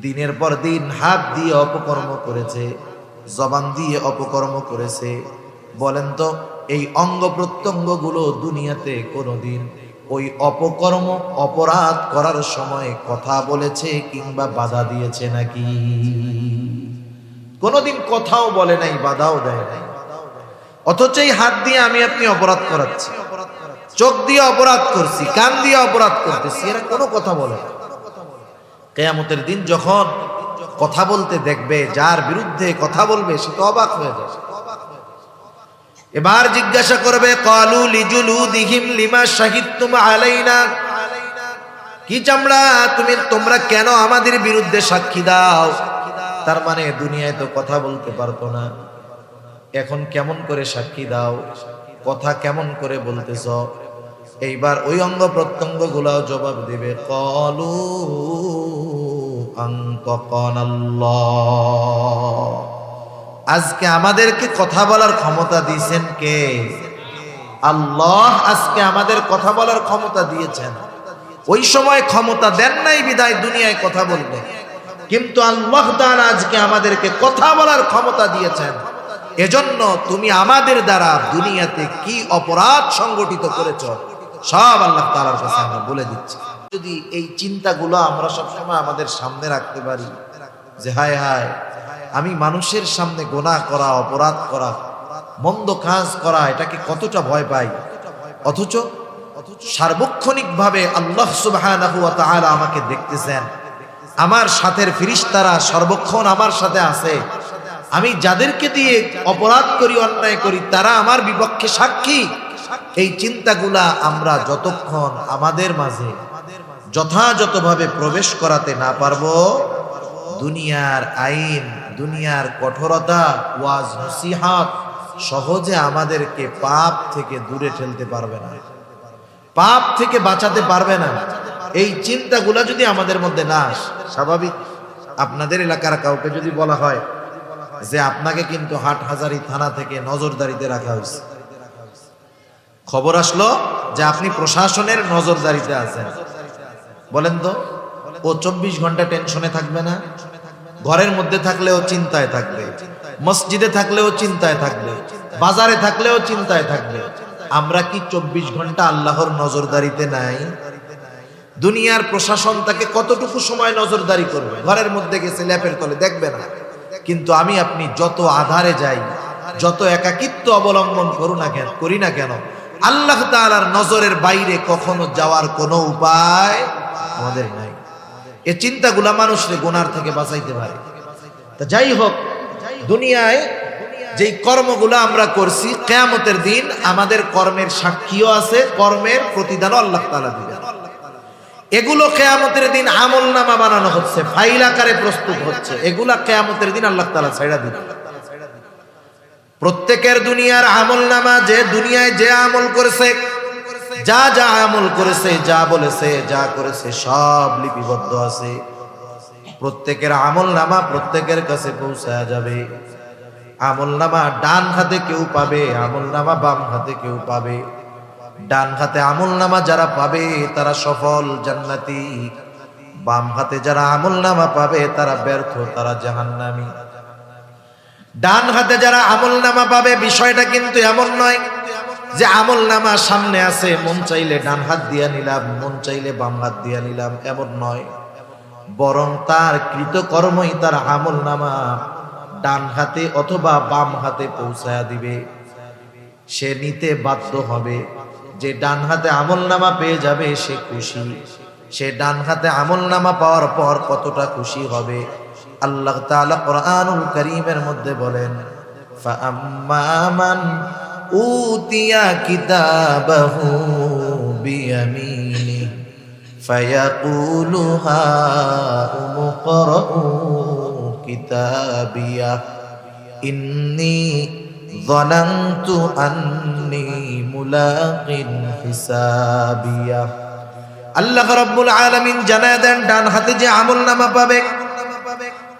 [SPEAKER 1] দিনের পর দিন হাত দিয়ে অপকর্ম করেছে, জবান দিয়ে অপকর্ম করেছে। বলেন তো, এই অঙ্গ প্রত্যঙ্গ গুলো দুনিয়াতে কোনোদিন ওই অপকর্ম অপরাধ করার সময় কথা বলেছে কিংবা বাধা দিয়েছে নাকি? কোনোদিন কথাও বলে নাই, বাধাও দেয় নাই। অথচ এই হাত দিয়ে আমি আপনি অপরাধ করাচ্ছি, চোখ দিয়ে অপরাধ করছি, কান দিয়ে অপরাধ করতেছি, এরা কোনো কথা বলে না। কিয়ামতের দিন যখন কথা বলতে দেখবে, যার বিরুদ্ধে কথা বলবে সে তো অবাক হয়ে যাবে। এবার জিজ্ঞাসা করবে, ক্বালু লিজুলুদিহিম লিমা শাহিদতুম আলাইনা, কি চামড়া তোমরা কেন আমাদের বিরুদ্ধে সাক্ষী দাও? তার মানে দুনিয়ায় তো কথা বলতে পারতো না, এখন কেমন করে সাক্ষী দাও, কথা কেমন করে বলতেছ? এইবার ওই অঙ্গ প্রত্যঙ্গ গুলাও জবাব দেবে, ক্বালু আনতাকানাল্লাহ, আজকে আমাদেরকে কথা বলার ক্ষমতা দিয়েছেন কে? আল্লাহ আজকে আমাদের কথা বলার ক্ষমতা দিয়েছেন। ওই সময় ক্ষমতা দেন নাই বিধায় দুনিয়ায় কথা বলবে, কিন্তু আল্লাহ তাআলা আজকে আমাদেরকে কথা বলার ক্ষমতা দিয়েছেন। এজন্য তুমি আমাদের দ্বারা দুনিয়াতে কি অপরাধ সংগঠিত করেছ সব আল্লাহ তাআলার কাছে আমরা বলে দিচ্ছি। যদি এই চিন্তাগুলো আমরা সবসময় আমাদের সামনে রাখতে পারি যে হায় হায়, আমি মানুষের সামনে গুনাহ করা, অপরাধ করা, মন্দ কাজ করা, এটাকে কতটা ভয় পাই, অথচ সার্বক্ষণিকভাবে আল্লাহ সুবহানাহু ওয়া তাআলা আমাকে দেখতেছেন, আমার সাথের ফেরেশতারা সর্বক্ষণ আমার সাথে আছে, আমি যাদেরকে দিয়ে অপরাধ করি, অন্যায় করি, তারা আমার বিপক্ষে সাক্ষী। এই চিন্তাগুলা আমরা যতক্ষণ আমাদের মাঝে যথাযথভাবে প্রবেশ করাতে না পারবো, দুনিয়ার আইন, দুনিয়ার কঠোরতা, ওয়াজ নসিহত সহজে আমাদেরকে পাপ থেকে দূরে ঠেলতে পারবে না, পাপ থেকে বাঁচাতে পারবে না। এই চিন্তাগুলা যদি আমাদের মধ্যে না আসে, স্বাভাবিক আপনাদের এলাকার কাউকে যদি বলা হয় যে আপনাকে কিন্তু হাটহাজারী থানা থেকে নজরদারিতে রাখা হয়েছে, খবর আসলো যে আপনি প্রশাসনের নজরদারিতে আছেন, বলেন তো ও 24 ঘন্টা টেনশনে থাকবে না? ঘরের মধ্যে থাকলেও চিন্তায় থাকবে, মসজিদে থাকলেও চিন্তায় থাকবে, বাজারে থাকলেও চিন্তায় থাকবে। আমরা কি 24 ঘন্টা আল্লাহর নজরদারিতে নাই? দুনিয়ার প্রশাসন তাকে কতটুকু সময় নজরদারি করবে? ঘরের মধ্যে গেছে ল্যাপের তলে দেখবে না, কিন্তু আমি আপনি যত আধারে যাই, যত একাকিত্ব অবলম্বন করি না কেন, আল্লাহ তাআলার নজরের বাইরে কখনো যাওয়ার কোনো উপায় আমাদের নাই। এই চিন্তাগুলা মানুষকে গুনার থেকে বাঁচাইতে পারে। তা যাই হোক, দুনিয়ায় যেই কর্মগুলো আমরা করছি, কিয়ামতের দিন আমাদের কর্মের সাক্ষীও আছে, কর্মের প্রতিদানও আল্লাহ তাআলা দিবেন। এগুলো কিয়ামতের দিন আমলনামা বানানো হচ্ছে, ফাইল আকারে প্রস্তুত হচ্ছে। এগুলা কিয়ামতের দিন আল্লাহ তাআলা ছাইড়া দিবেন। প্রত্যেকের দুনিয়ার আমলনামা, যে দুনিয়ায় যে আমল করেছে, যা যা আমল করেছে, যা বলেছে, যা করেছে, সব লিপিবদ্ধ আছে। প্রত্যেকের আমলনামা প্রত্যেকের কাছে পৌঁছায়া যাবে। আমলনামা ডান হাতে কেউ পাবে, আমলনামা বাম হাতে কেউ পাবে। ডান হাতে আমলনামা যারা পাবে তারা সফল জান্নাতি, বাম হাতে যারা আমলনামা পাবে তারা ব্যর্থ, তারা জাহান্নামী। ডান হাতে যারা আমলনামা পাবে, বিষয়টা কিন্তু এমন নয় যে আমলনামা সামনে আছে, মন চাইলে ডান হাত দিয়া নিলাম, মন চাইলে বাম হাত দিয়া নিলাম, এমন নয়। বরং তার কৃতকর্মই তার আমলনামা ডান হাতে অথবা বাম হাতে পৌঁছায়া দিবে। সে নিতে বাধ্য হবে। যে ডান হাতে আমলনামা পেয়ে যাবে সে খুশি। সে ডান হাতে আমলনামা পাওয়ার পর কতটা খুশি হবে, আল্লাহ তাআলা কোরআনুল কারীমের মধ্যে বলেন, ফাআম্মা মান উতিয়া কিতাবাহু বিয়ামিনি ফায়াকুলু হাউমু করাউ কিতাবিয়া ইন্নী যানানতু আন্নী মুলাকিন হিসাবিয়া। আল্লাহ রাব্বুল আলামিন জানায় দেন, ডান হাতে যে আমলনামা পাবে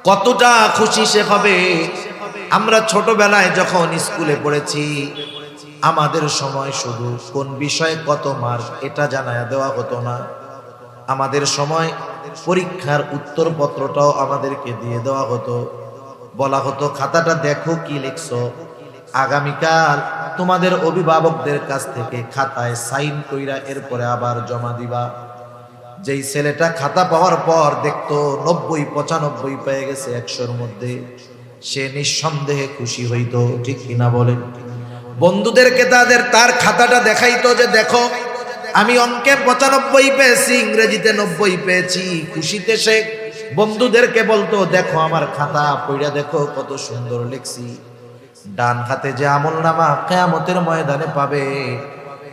[SPEAKER 1] কতটা খুশি সে হবে। আমরা ছোটবেলায় যখন স্কুলে পড়েছি, আমাদের সময় শুধু কোন বিষয়ে কত মার্ক এটা জানায়া দেওয়া হতো না। আমাদের সময় পরীক্ষার উত্তরপত্রটাও আমাদেরকে দিয়ে দেওয়া হতো। বলা হতো, খাতাটা দেখো কি লিখছো, আগামীকাল তোমাদের অভিভাবকদের কাছ থেকে খাতায় সাইন কইরা এরপরে আবার জমা দিবা। যেই ছেলেটা খাতা পাওয়ার পর দেখতো 90-95 পেয়ে গেছে 100-র মধ্যে, সে নিঃসন্দেহে খুশি হইতো, ঠিক কিনা বলেন? বন্ধুদেরকে তার খাতাটা দেখাইতো যে দেখো আমি অঙ্কে 95 পেয়েছি, ইংরেজিতে 90 পেয়েছি। খুশিতে সে বন্ধুদেরকে বলতো, দেখো আমার খাতা পড়া দেখো কত সুন্দর লিখছি। ডান হাতে যে আমলনামা কিয়ামতের ময়দানে পাবে,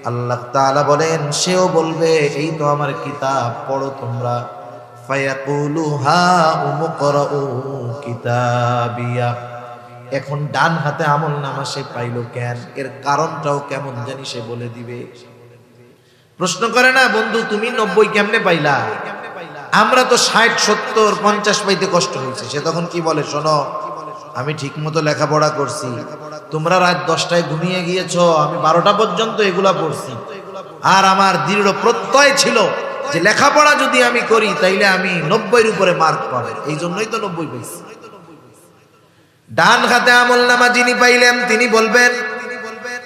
[SPEAKER 1] আল্লাহ তাআলা বলেন সেও বলবে, এই তো আমার কিতাব, পড়ো তোমরা। ফায়াকুলু হাউমু করাউ কিতাবিয়া। এখন ডান হাতে আমলনামা সে পাইলো কেন, এর কারণটাও কেমন জানি সে বলে দিবে। প্রশ্ন করে না, বন্ধু তুমি 90 কেমনে পাইলা? আমরা তো 60, 70, 50 পাইতে কষ্ট হয়েছে। সে তখন কি বলে, শোনো আমি ঠিক মতো লেখাপড়া করছি, তোমরা রাত 10টায় ঘুমিয়ে গিয়েছো, আমি 12টা পর্যন্ত এগুলা পড়ছি। আর আমার দৃঢ় প্রত্যয় ছিল যে লেখাপড়া যদি আমি করি তাইলে আমি 90-এর উপরে মার্ক পাবো, এই জন্যই তো 90 পেয়েছি। ডান হাতে আমলনামা যিনি পাইলেন তিনি বলবেন,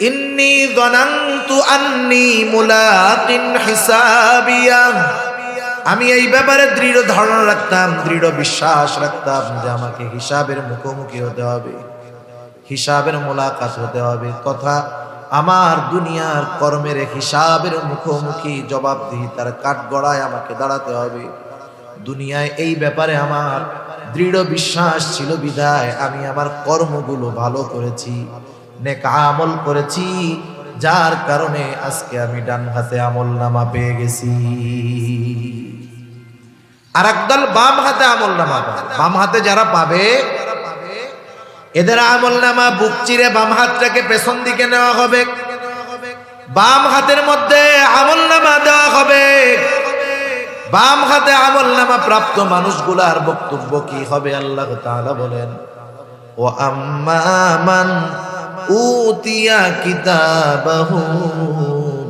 [SPEAKER 1] ইন্নী যানানতু আন্নী মুলাকিন হিসাবিয়া। আমি এই ব্যাপারে দৃঢ় ধারণা রাখতাম, দৃঢ় বিশ্বাস রাখতাম যে আমাকে হিসাবের মুখোমুখি হতে হবে, হিসাবের মোলাকাত হতে হবে। তথা আমার দুনিয়ার কর্মের হিসাবের মুখোমুখি জবাবদিহিতার কাঠগড়ায় আমাকে দাঁড়াতে হবে। দুনিয়ায় এই ব্যাপারে আমার দৃঢ় বিশ্বাস ছিল বিধায় আমি আমার কর্মগুলো ভালো করেছি, নেক আমল করেছি, যার কারণে আজকে আমি ডান হাতে আমলনামা পেয়ে গেছি। আর একদল বাম হাতে আমলনামা পাবে। বাম হাতে যারা পাবে এদের আমলনামা বুক চিরে বাম হাতটাকে পেছন দিকে নেওয়া হবে, বাম হাতের মধ্যে আমলনামা দেওয়া হবে। বাম হাতে আমলনামা প্রাপ্ত মানুষগুলার বক্তব্য কি হবে আল্লাহ তাআলা বলেন, ওয়া আম্মা মান উতিয়া কিতাবাহু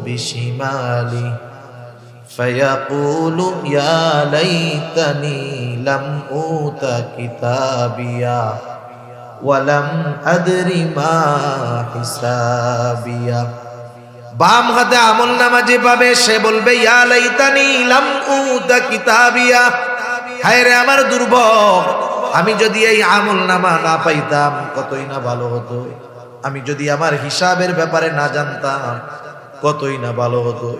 [SPEAKER 1] বিশিমালি ফায়াকুলু ইয়া লাইতানি লাম উতা কিতাবিয়া ওয়া লাম আদরি মা হিসাবিয়া। বাম হাতে আমলনামা যে পাবে সে বলবে, ইয়া লাইতানি লাম উতা কিতাবিয়া, হায় রে আমার দুর্ভোগ, আমি যদি এই আমলনামা না পাইতাম কতই না ভালো হতো। আমি যদি আমার হিসাবের ব্যাপারে না জানতাম কতই না ভালো হতো।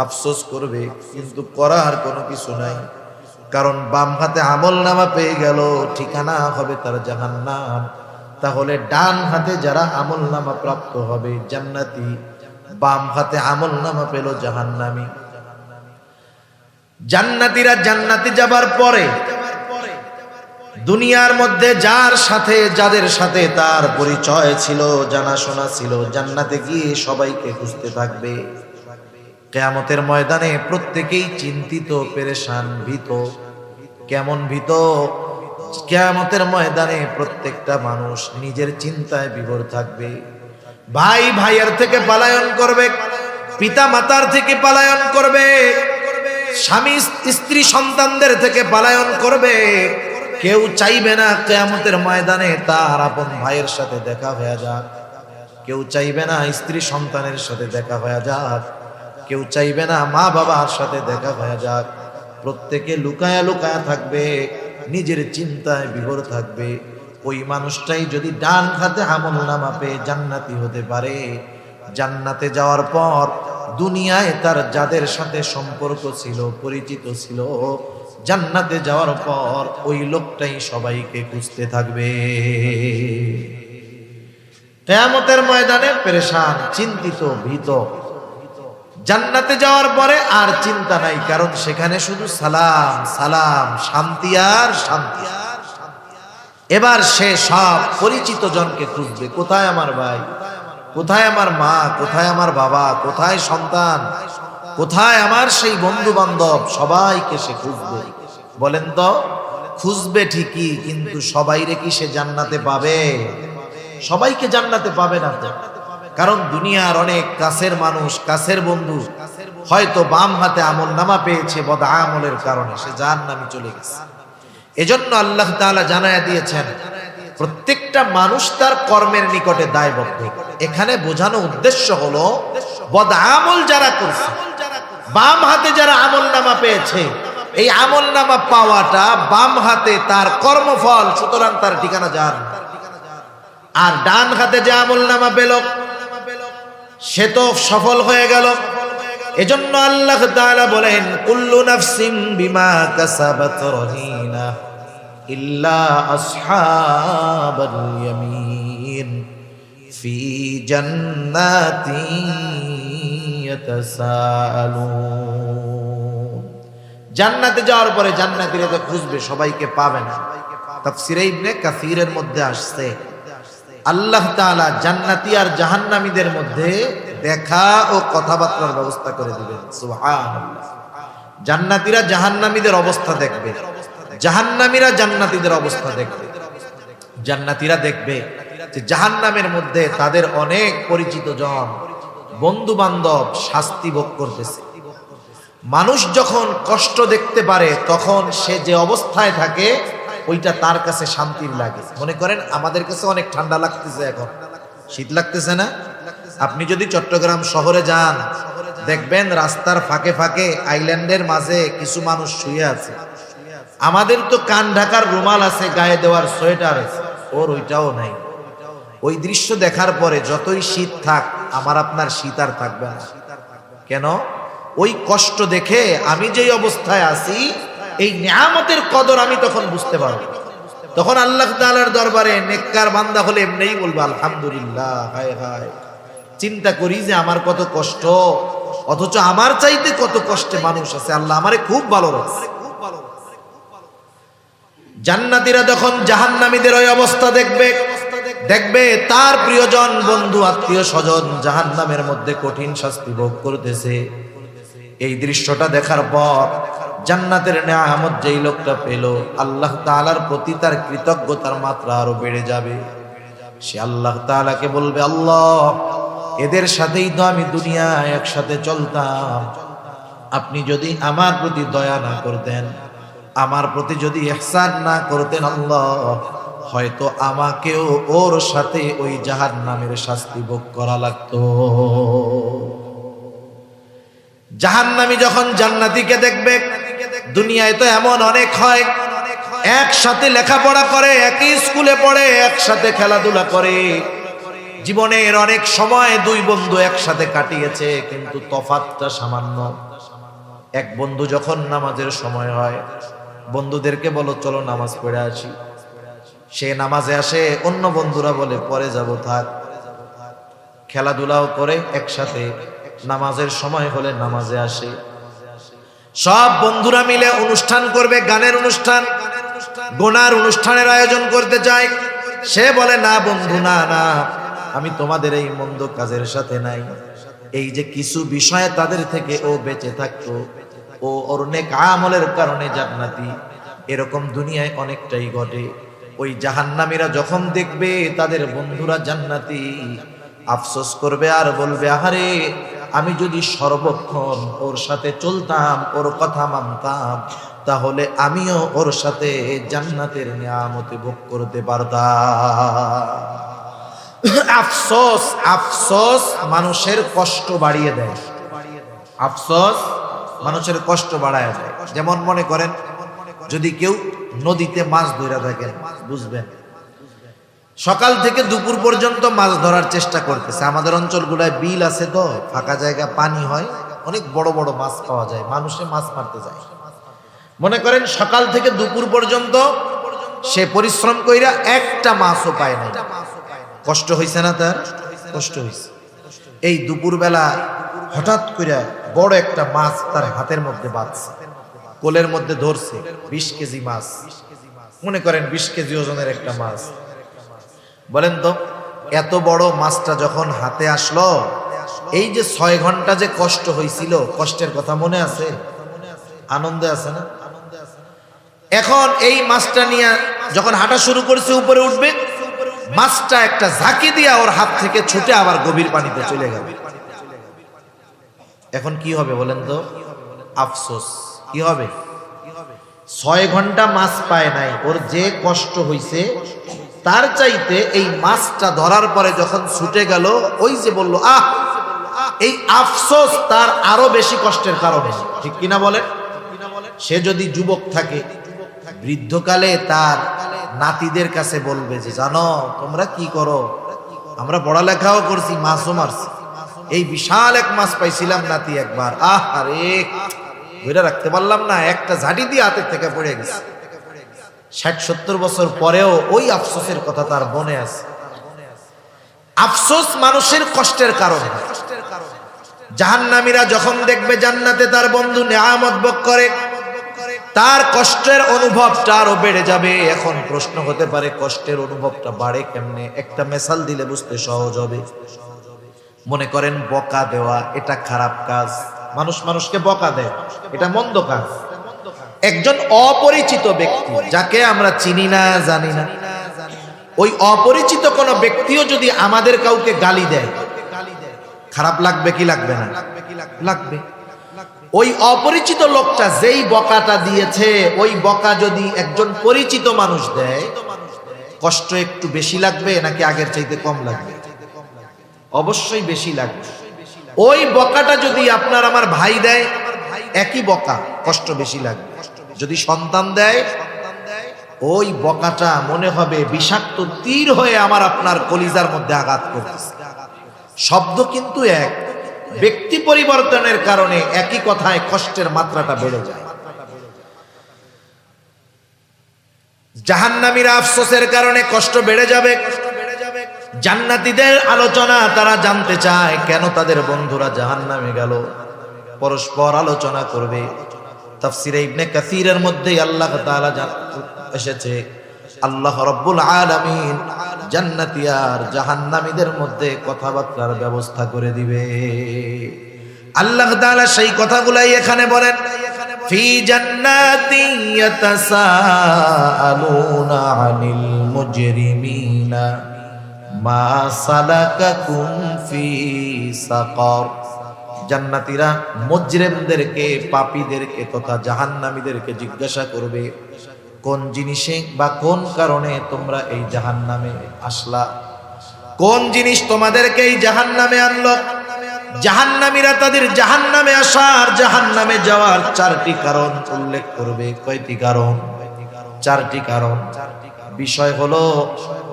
[SPEAKER 1] আফসোস করবে, কিন্তু করার কোনো কিছু নাই। কারণ বাম হাতে আমলনামা পেয়ে গেল, ঠিকানা হবে তার জাহান্নাম। তাহলে ডান হাতে যারা আমলনামা প্রাপ্ত হবে জান্নাতি, বাম হাতে আমলনামা পেল জাহান্নামী। জান্নাতীরা জান্নাতে যাবার পরে দুনিয়ার মধ্যে যাদের সাথে তার পরিচয় ছিল, জানাশোনা ছিল, জান্নাতে গিয়ে সবাইকে খুঁজতে থাকবে। কিয়ামতের ময়দানে প্রত্যেকেই চিন্তিত, পেরেশান, ভীত। কেমন ভীত? কিয়ামতের ময়দানে প্রত্যেকটা মানুষ নিজের চিন্তায় বিভোর থাকবে। ভাই ভাইয়ের থেকে পলায়ন করবে, পিতা মাতার থেকে পলায়ন করবে, স্বামী স্ত্রী সন্তানদের থেকে পলায়ন করবে। কেউ চাইবে না কিয়ামতের ময়দানে তার আপন ভাইয়ের সাথে দেখা হয়ে যাক, কেউ চাইবে না স্ত্রী সন্তানের সাথে দেখা হয়ে যাক, কেউ চাইবে না মা বাবার সাথে দেখা হয়ে যাক। প্রত্যেকে লুকায়া লুকায়া থাকবে, নিজের চিন্তায় বিভোর থাকবে। ওই মানুষটাই যদি ডান হাতে আমলনামা পেয়ে জান্নাতি হতে পারে, জান্নাতে যাওয়ার পর দুনিয়ায় তার যাদের সাথে সম্পর্ক ছিল, পরিচিত ছিল, জান্নাতে যাওয়ার পর ওই লোকটাই সবাইকে খুঁজতে থাকবে। কিয়ামতের ময়দানে পেরেশান, চিন্তিত, ভীত। জান্নাতে যাওয়ার পরে আর চিন্তা নাই, কারণ সেখানে শুধু সালাম সালাম, শান্তি আর শান্তি। এবার সে সব পরিচিত জনকে খুঁজবে। কোথায় আমার ভাই, কোথায় আমার মা, কোথায় আমার বাবা, কোথায় সন্তান, কোথায় আমার সেই বন্ধু বান্ধব, সবাইকে সে খুঁজবে। বলেন তো, খুঁজবে ঠিকই, কিন্তু সবাইরে কি সে জান্নাতে পাবে? সবাইকে জান্নাতে পাবে না তো। কারণ দুনিয়ার অনেক কাছের মানুষ, কাছের বন্ধু হয়তো বাম হাতে আমলনামা পেয়েছে, বদআমলের কারণে সে জাহান্নামে চলে গেছে। এজন্য আল্লাহ তাআলা জানায়া দিয়েছেন প্রত্যেকটা মানুষ তার কর্মের নিকটে দায়বদ্ধ। এখানে বোঝানো উদ্দেশ্য হলো বদআমল যারা করছে, বাম হাতে যারা আমলনামা পেয়েছে, এই আমলনামা পাওয়াটা বাম হাতে তার কর্মফল, সুতরাং তার ঠিকানা জাহান্নাম। আর ডান হাতে যে আমলনামা পেল সে তো সফল হয়ে গেল। এজন্য আল্লাহ তাআলা বলেন, কুল্লু নাফসিন বিমা কাসাবাত রহিনা ইল্লা আসহাবাল ইয়ামিন ফি জান্নাতি ইয়াতাসাআলুন। জান্নাতে যাওয়ার পরে জান্নাতীরা তো খুঁজবে, সবাইকে পাবে না। তাফসীরে ইবনে কাসীরের মধ্যে আসছে আল্লাহ তাআলা জান্নাতি আর জাহান্নামীদের মধ্যে দেখা ও কথাবার্তার ব্যবস্থা করে দিবেন। সুবহানাল্লাহ। জান্নাতীরা জাহান্নামীদের অবস্থা দেখবে, জাহান্নামীরা জান্নাতীদের অবস্থা দেখবে। জান্নাতীরা দেখবে যে জাহান্নামের মধ্যে তাদের অনেক পরিচিত জন, বন্ধু বান্ধব শাস্তি ভোগ করতেছে। মানুষ যখন কষ্ট দেখতে পারে তখন সে যে অবস্থায় থাকে ওইটা তার কাছে শান্তির লাগে। মনে করেন আমাদের কাছে অনেক ঠান্ডা লাগতেছে, এখন শীত লাগতেছে না? আপনি যদি চট্টগ্রাম শহরে যান, দেখবেন রাস্তার ফাঁকে ফাঁকে আইল্যান্ডের মাঝে কিছু মানুষ শুয়ে আছে। আমাদের তো কান ঢাকার রুমাল আছে, গায়ে দেওয়ার সোয়েটার আছে, ওর ওইটাও নাই। ওই দৃশ্য দেখার পরে যতই শীত থাক, আমার আপনার শীত আর থাকবে না। কেন? ওই কষ্ট দেখে আমি যেই অবস্থায় আছি, এই নিয়ামতের কদর আমি তখন বুঝতে পারবো। তখন আল্লাহ তাআলার দরবারে নেককার বান্দা হলে এমনিই বলবো আলহামদুলিল্লাহ। হায় হায়, চিন্তা করি যে আমার কত কষ্ট, অথচ আমার চাইতে কত কষ্টে মানুষ আছে, আল্লাহ আমারে খুব ভালো রাখছে। জান্নাতীরা যখন জাহান্নামীদের ওই অবস্থা দেখবে, দেখবে তার প্রিয়জন, বন্ধু, আত্মীয় স্বজন জাহান্নামের মধ্যে কঠিন শাস্তি ভোগ করতেছে। এই দৃশ্যটা দেখার পর জান্নাতের নিয়ামত যেই লোকটা পেল, আল্লাহ তাআলার প্রতি তার কৃতজ্ঞতার মাত্রা আরো বেড়ে যাবে। সে আল্লাহ তাআলাকে বলবে, আল্লাহ, এদের সাথেই তো আমি দুনিয়ায় একসাথে চলতাম। আপনি যদি আমার প্রতি দয়া না করতেন, আমার প্রতি যদি ইহসান না করতেন, আল্লাহ, হয়তো আমাকেও ওর সাথে ওই জাহান্নামের শাস্তি ভোগ করা লাগতো। জাহান্নামী যখন জান্নাতীকে দেখবে, দুনিয়ায় তো এমন অনেক হয়, একসাথে লেখাপড়া করে, একই স্কুলে পড়ে, একসাথে খেলাধুলা করে, জীবনের অনেক সময় দুই বন্ধু একসাথে কাটিয়েছে, কিন্তু তফাৎটা সামান্য। এক বন্ধু যখন নামাজের সময় হয়, বন্ধুদেরকে বলো চলো নামাজ পড়ে আসি। সে নামাজে আসে, অন্য বন্ধুরা বলে পরে যাব, থাক। খেলাধুলাও করে একসাথে, নামাজের সময় হলে নামাজে আসে। সব বন্ধুরা মিলে অনুষ্ঠান করবে, গানের অনুষ্ঠান, গোনার অনুষ্ঠানের আয়োজন করতে চায়। সে বলে না বন্ধু, না না, আমি তোমাদের এই মন্দ কাজের সাথে নাই। এই যে কিছু বিষয়ে তাদের থেকে ও বেঁচে থাকতো, ও ওর নেক আমলের কারণে জান্নাতি, এরকম দুনিয়ায় অনেকটাই ঘটে। ওই জাহান্নামীরা যখন দেখবে তাদের বন্ধুরা জান্নাতি, আফসোস করবে আর বলবে, আহারে আমি যদি সর্বক্ষণ ওর সাথে চলতাম, ওর কথা মানতাম, তাহলে আমিও ওর সাথে জান্নাতের নিয়ামতে ভোগ করতে পারতাম। আফসোস, আফসোস মানুষের কষ্ট বাড়িয়ে দেয়। আফসোস মানুষের কষ্ট বাড়ায় দেয়। যেমন মনে করেন, যদি কেউ নদীতে মাছ ধরে থাকেন, বুঝবেন সকাল থেকে দুপুর পর্যন্ত মাছ ধরার চেষ্টা করতেছে। আমাদের অঞ্চলগুলায় বিল আছে, তো ফাঁকা জায়গা, পানি হয়, অনেক বড় বড় মাছ পাওয়া যায়, মানুষে মাছ মারতে যায়। মনে করেন সকাল থেকে দুপুর পর্যন্ত সে পরিশ্রম কইরা একটা মাছও পায় না। কষ্ট হইছে না? তার কষ্ট হইছে। এই দুপুর বেলা হঠাৎ করে বড় একটা মাছ তার হাতের মধ্যে বাঁধছে, কোলের মধ্যে ধরছে, 20 কেজি মাছ। মনে করেন 20 কেজি ওজনের একটা মাছ। বলেন তো, এত বড় মাছটা যখন হাতে আসলো, এই যে 6 ঘন্টা যে কষ্ট হয়েছিল, কষ্টের কথা মনে আছে? আনন্দে আছে না? এখন এই মাছটা নিয়ে যখন হাঁটা শুরু করছে, উপরে উঠবে, মাছটা একটা ঝাঁকি দিয়া ওর হাত থেকে ছুটে আবার গভীর পানিতে চলে গেল। এখন কি হবে বলেন তো? আফসোস। কি হবে? 6 ঘন্টা মাছ পায় নাই, ওর যে কষ্ট হইছে তার চাইতে এই মাছটা ধরার পরে যখন ছুটে গেল, ওই যে বলল আহ, এই আফসোস তার আরো বেশি কষ্টের কারণ। ঠিক কিনা বলেন? সে যদি যুবক থাকে, বৃদ্ধকালে তার নাতিদের কাছে বলবে যে, জানো তোমরা কি করো, আমরা পড়ালেখাও করছি, মাছও মারছি, এই বিশাল এক মাছ পাইছিলাম নাতি একবার, আহ আরে ধরে রাখতে পারলাম না, একটা ঝাঁটি দিয়ে হাতের থেকে পড়ে গেছে। 60-70 বছর পরেও ওই আফসোসের কথা তার মনে আছে। আফসোস মানুষের কষ্টের কারণ। জাহান্নামীরা যখন দেখবে জান্নাতে তার বন্ধু নেয়ামত ভোগ করে, তার কষ্টের অনুভবটা আরো বেড়ে যাবে। এখন প্রশ্ন হতে পারে, কষ্টের অনুভবটা বাড়ে কেমনে? একটা মেসাল দিলে বুঝতে সহজ হবে। মনে করেন বকা দেওয়া, এটা খারাপ কাজ, মানুষ মানুষকে বকা দেয়, এটা মন্দ কাজ। একজন অপরিচিত ব্যক্তি, যাকে আমরা চিনি না, জানি না, ওই অপরিচিত কোন ব্যক্তিও যদি আমাদের কাউকে গালি দেয়, খারাপ লাগবে কি লাগবে না? লাগবে। ওই অপরিচিত লোকটা যেই বকাটা দিয়েছে, ওই বকা যদি একজন পরিচিত মানুষ দেয়, কষ্ট একটু বেশি লাগবে নাকি আগের চাইতে কম লাগবে? অবশ্যই বেশি লাগবে। ওই বকাটা যদি আপনার আমার ভাই দেয়, একই বকা, কষ্ট বেশি লাগবে। যদি সন্তান দেয়, ওই বকাটা মনে হবে বিষাক্ত তীর হয়ে আমার আপনার কলিজার মধ্যে আঘাত করতেছে। শব্দ কিন্তু এক, ব্যক্তি পরিবর্তনের কারণে একই কথায় কষ্টের মাত্রাটা বেড়ে যায়। জাহান্নামীরা আফসোসের কারণে কষ্ট বেড়ে যাবে। জান্নাতীদের আলোচনা, তারা জানতে চায় কেন তাদের বন্ধুরা জাহান্নামে গেল, পরস্পর আলোচনা করবে। তাফসিরে ইবনে কাসিরের মধ্যে আল্লাহ তাআলা এসেছে, আল্লাহ রাব্বুল আলামিন জান্নাতি আর জাহান্নামীদের মধ্যে কথাবার্তার ব্যবস্থা করে দিবে। আল্লাহ তাআলা সেই কথাগুলাই এখানে বলেন, ফি জান্নাতি ইয়াতাসাআলুনা আনিল মুজরিমিনা মা সালাকাকুম ফি সাকার। জান্নাতীরা মুজরিমদেরকে, পাপীদেরকে তথা জাহান্নামীদেরকে জিজ্ঞাসা করবে, কোন জিনিসে বা কোন কারণে তোমরা এই জাহান্নামে আসলা? কোন জিনিস তোমাদেরকে এই জাহান্নামে আনলো? জাহান্নামীরা তাদের জাহান্নামে আসার, জাহান্নামে যাওয়ার 4টি কারণ উল্লেখ করবে। কয়টি কারণ? 4টি কারণ। বিষয় হলো,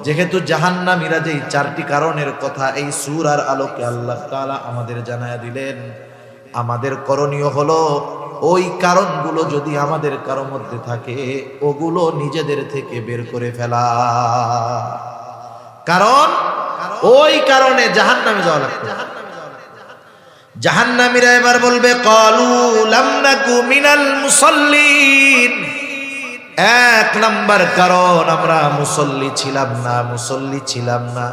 [SPEAKER 1] যেহেতু জাহান্নামীরা যেই 4টি কারণের কথা এই সূরার আলোকে আল্লাহ তাআলা আমাদের জানায়া দিলেন, আমাদের করণীয় হলো ওই কারণগুলো যদি আমাদের কারো মধ্যে থাকে ওগুলো নিজেদের থেকে বের করে ফেলা। কারণ ওই কারণে জাহান্নামে যাওয়া লাগবে। জাহান্নামীরা এবার বলবে, ক্বালু লাম নাকু মিনাল মুসাল্লিন। 1 নাম্বার কারণ, আমরা মুসল্লি ছিলাম না।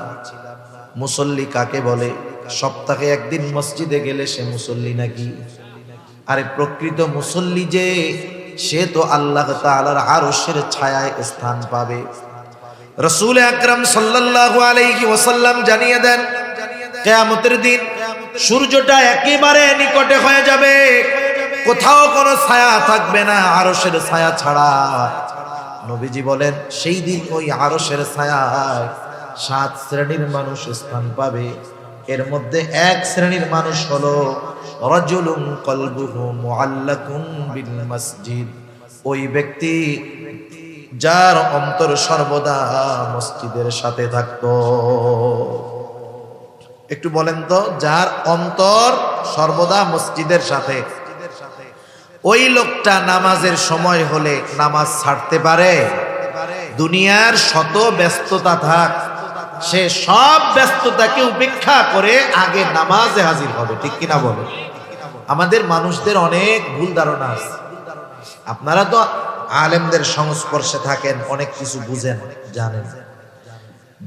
[SPEAKER 1] মুসল্লি কাকে বলে? সপ্তাহে একদিন মসজিদে গেলে সে মুসল্লি নাকি? আরে প্রকৃত মুসল্লি যে, সে তো আল্লাহ তাআলার আরশের ছায়ায় স্থান পাবে। রাসূল আকরাম সাল্লাল্লাহু আলাইহি ওয়াসাল্লাম জানিয়ে দেন, কিয়ামতের দিন সূর্যটা একেবারে নিকটে হয়ে যাবে, কোথাও কোনো ছায়া থাকবে না আরশের ছায়া ছাড়া। নবীজি বলেন, সেই দিন ওই আরশের ছায়ায় 7 শ্রেণীর মানুষ স্থান পাবে। এর মধ্যে 1 শ্রেণীর মানুষ হলো রাজুলুন কলবুহু মুআল্লাকুন বিল মসজিদ। ওই ব্যক্তি যার অন্তর সর্বদা মসজিদের সাথে থাকতো। একটু বলেন তো, যার অন্তর সর্বদা মসজিদের সাথে, ওই লোকটা নামাজের সময় হলে নামাজ ছাড়তে পারে? দুনিয়ার শত ব্যস্ততা থাক, সে সব ব্যস্ততাকে উপেক্ষা করে আগে নামাজে হাজির হবে। ঠিক কিনা বলে? আমাদের মানুষদের অনেক ভুল ধারণা আছে। আপনারা তো আলেমদের সংস্পর্শে থাকেন, অনেক কিছু বুঝেন, জানেন।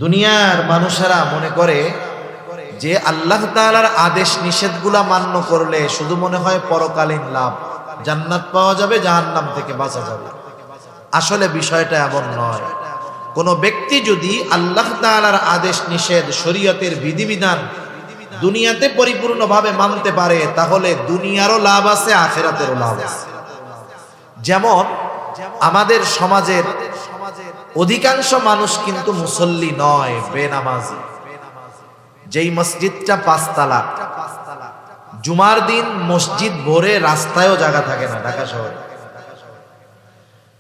[SPEAKER 1] দুনিয়ার মানুষেরা মনে করে যে আল্লাহ তাআলার আদেশ নিষেধগুলা মান্য করলে শুধু মনে হয় পরকালীন লাভ, জান্নাত পাওয়া যাবে, জাহান্নাম থেকে বাঁচা যাবে। আসলে বিষয়টা এমন নয়। কোন ব্যক্তি যদি আল্লাহ তাআলার আদেশ নিষেধ, শরীয়তের বিধিবিধান দুনিয়াতে পরিপূর্ণভাবে মানতে পারে, তাহলে দুনিয়ারও লাভ আছে, আখিরাতেরও লাভ আছে। যেমন আমাদের সমাজের অধিকাংশ মানুষ কিন্তু মুসল্লি নয়, বেনামাজি। যেই মসজিদটা 5 তালা, জুমার দিন মসজিদ ভরে রাস্তায়ও জায়গা থাকে না ঢাকা শহরে,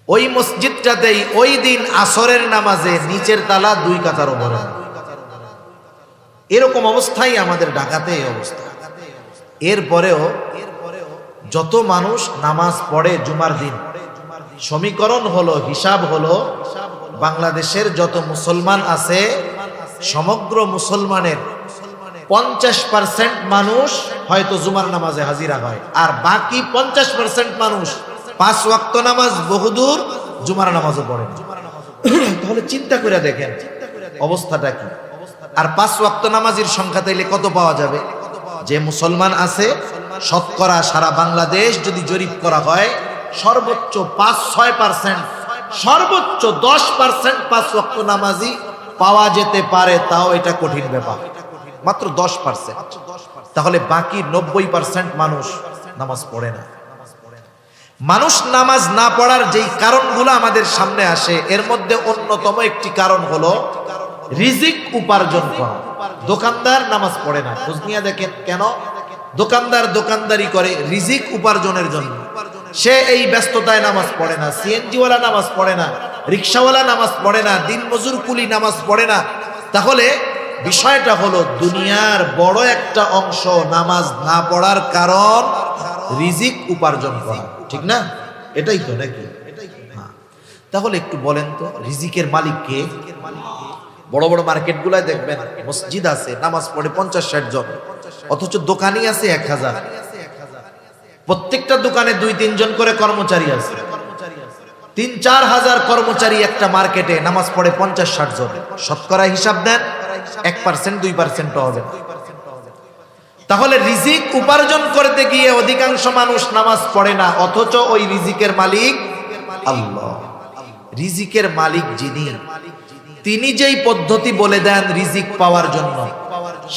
[SPEAKER 1] ওই মসজিদটাতেই ওই দিন আসরের নামাজে নিচের তালা 2 কাতারও ভরে না। এরকম অবস্থাই আমাদের ঢাকাতে এই অবস্থা। এরপরেও যত মানুষ নামাজ পড়ে জুমার দিন, সমীকরণ হলো, হিসাব হলো, বাংলাদেশের যত মুসলমান আছে সমগ্র মুসলমানের 50% মানুষ হয়তো জুমার নামাজে হাজিরা হয়, আর বাকি 50% মানুষ 5 ওয়াক্ত নামাজ বহুদূর, জুমার নামাজও পড়ে না। তাহলে চিন্তা করে দেখেন অবস্থাটা কি। আর 5 ওয়াক্ত নামাজের সংখ্যা তাইলে কত পাওয়া যাবে? যে মুসলমান আছে শতকরা সারা বাংলাদেশ যদি জরিপ করা হয়, সর্বোচ্চ 5-6%, সর্বোচ্চ 10% 5 ওয়াক্ত নামাজি পাওয়া যেতে পারে। তাও এটা কঠিন ব্যাপার, মাত্র 10%। তাহলে বাকি 90% মানুষ নামাজ পড়ে না। মানুষ নামাজ না পড়ার যেই কারণগুলো আমাদের সামনে আসে, এর মধ্যে অন্যতম একটি কারণ হলো রিজিক উপার্জন করা। দোকানদার নামাজ পড়ে না, খোঁজ নিয়ে দেখেন কেন? দোকানদার দোকানদারি করে রিজিক উপার্জনের জন্য। সে এই ব্যস্ততায় নামাজ পড়ে না, সিএনজিওয়ালা নামাজ পড়ে না, রিক্সাওয়ালা নামাজ পড়ে না, দিন মজুর কুলি নামাজ পড়ে না। তাহলে বিষয়টা হলো দুনিয়ার বড় একটা অংশ নামাজ না পড়ার কারণ রিজিক উপার্জন করা। ঠিক না? এটাই তো নাকি? হ্যাঁ। তাহলে একটু বলেন তো, রিজিকের মালিক কে? বড় বড় মার্কেটগুলোয় দেখবেন মসজিদ আছে, নামাজ পড়ে 50-60 জন, অথচ দোকানই আছে 1000। প্রত্যেকটা দোকানে 2-3 জন করে কর্মচারী আছে। 3-4 হাজার কর্মচারী একটা মার্কেটে, নামাজ পড়ে 50-60 জন। শতকরা হিসাব দেন, 1%, 2% হবে। তাহলে রিজিক উপার্জন করতে গিয়ে অধিকাংশ মানুষ নামাজ পড়ে না, অথচ ওই রিজিকের মালিক আল্লাহ। রিজিকের মালিক যিনি, তিনি যেই পদ্ধতি বলে দেন রিজিক পাওয়ার জন্য,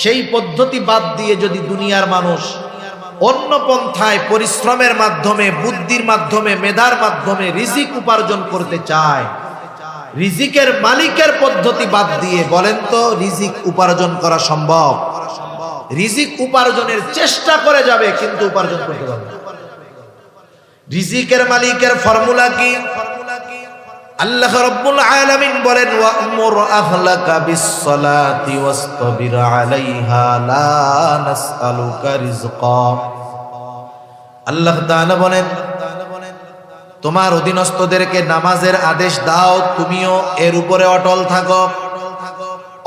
[SPEAKER 1] সেই পদ্ধতি বাদ দিয়ে যদি দুনিয়ার মানুষ অন্য পন্থায় পরিশ্রমের মাধ্যমে, বুদ্ধির মাধ্যমে, মেধার মাধ্যমে রিজিক উপার্জন করতে চায়, রিজিকের মালিকের পদ্ধতি বাদ দিয়ে বলেন তো রিজিক উপার্জন করা সম্ভব? রিজিক উপার্জনের চেষ্টা করে যাবে, কিন্তু উপার্জন করতে পারবে না। রিজিকের মালিকের ফর্মুলা কি? আল্লাহ রাব্বুল আলামিন বলেন ওয়া'মুর আহলাকা বিস-সালাতি ওয়াসতাবির আলাইহা লা নাসআলুকা রিজকা। আল্লাহ তাআলা বলেন তোমার অধীনস্থদেরকে নামাজের আদেশ দাও, তুমিও এর উপরে অটল থাকো।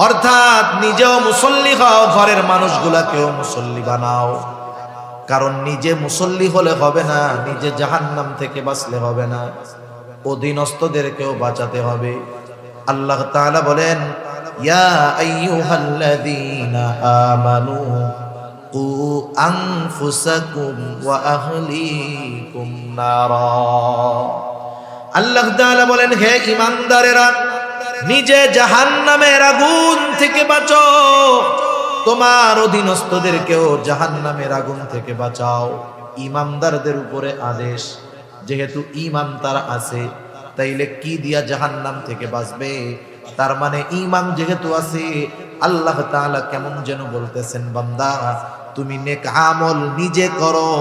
[SPEAKER 1] অর্থাৎ নিজেও মুসল্লি হও, ঘরের মানুষগুলাকেও মুসল্লি বানাও। কারণ নিজে মুসল্লি হলে হবে না, নিজে জাহান্নাম থেকে বাঁচলে হবে না, অধীনস্থদেরকেও বাঁচাতে হবে। আল্লাহ তাআলা বলেন ইয়া আইয়ুহাল্লাযীনা আমানু কু আনফুসাকুম ওয়া আহলিকুম নারা। আল্লাহ তাআলা বলেন হে ঈমানদারেরা, নিজে জাহান্নামের আগুন থেকে বাঁচো, তোমার অধীনস্থদেরকেও জাহান্নামের আগুন থেকে বাঁচাও। ঈমানদারদের উপরে আদেশ, যেহেতু ঈমান তার আছে, তাইলে কি দিয়া জাহান্নাম থেকে বাঁচবে? তার মানে ঈমান যেহেতু আছে, আল্লাহ তাআলা কেমন যেন বলতেছেন বান্দা তুমি নেক আমল নিজে করো,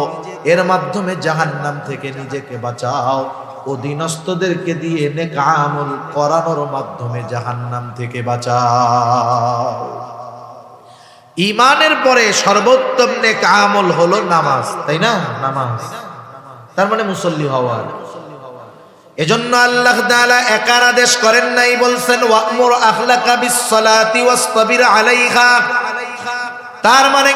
[SPEAKER 1] এর মাধ্যমে জাহান্নাম থেকে নিজেকে বাঁচাও। অধীনস্থদেরকে দিয়ে নেক আমল করানোর মাধ্যমে জাহান্নাম থেকে বাঁচাও। ঈমানের পরে সর্বোত্তম নেক আমল হলো নামাজ, তাই না? নামাজ তার মানে মুসল্লি হওয়া। এজন্য আল্লাহ তাআলা একার আদেশ করেন নাই, বলছেন ওয়া'মুর আহলাকা বিস-সালাতি ওয়াসতাবির আলাইহা। তার মানে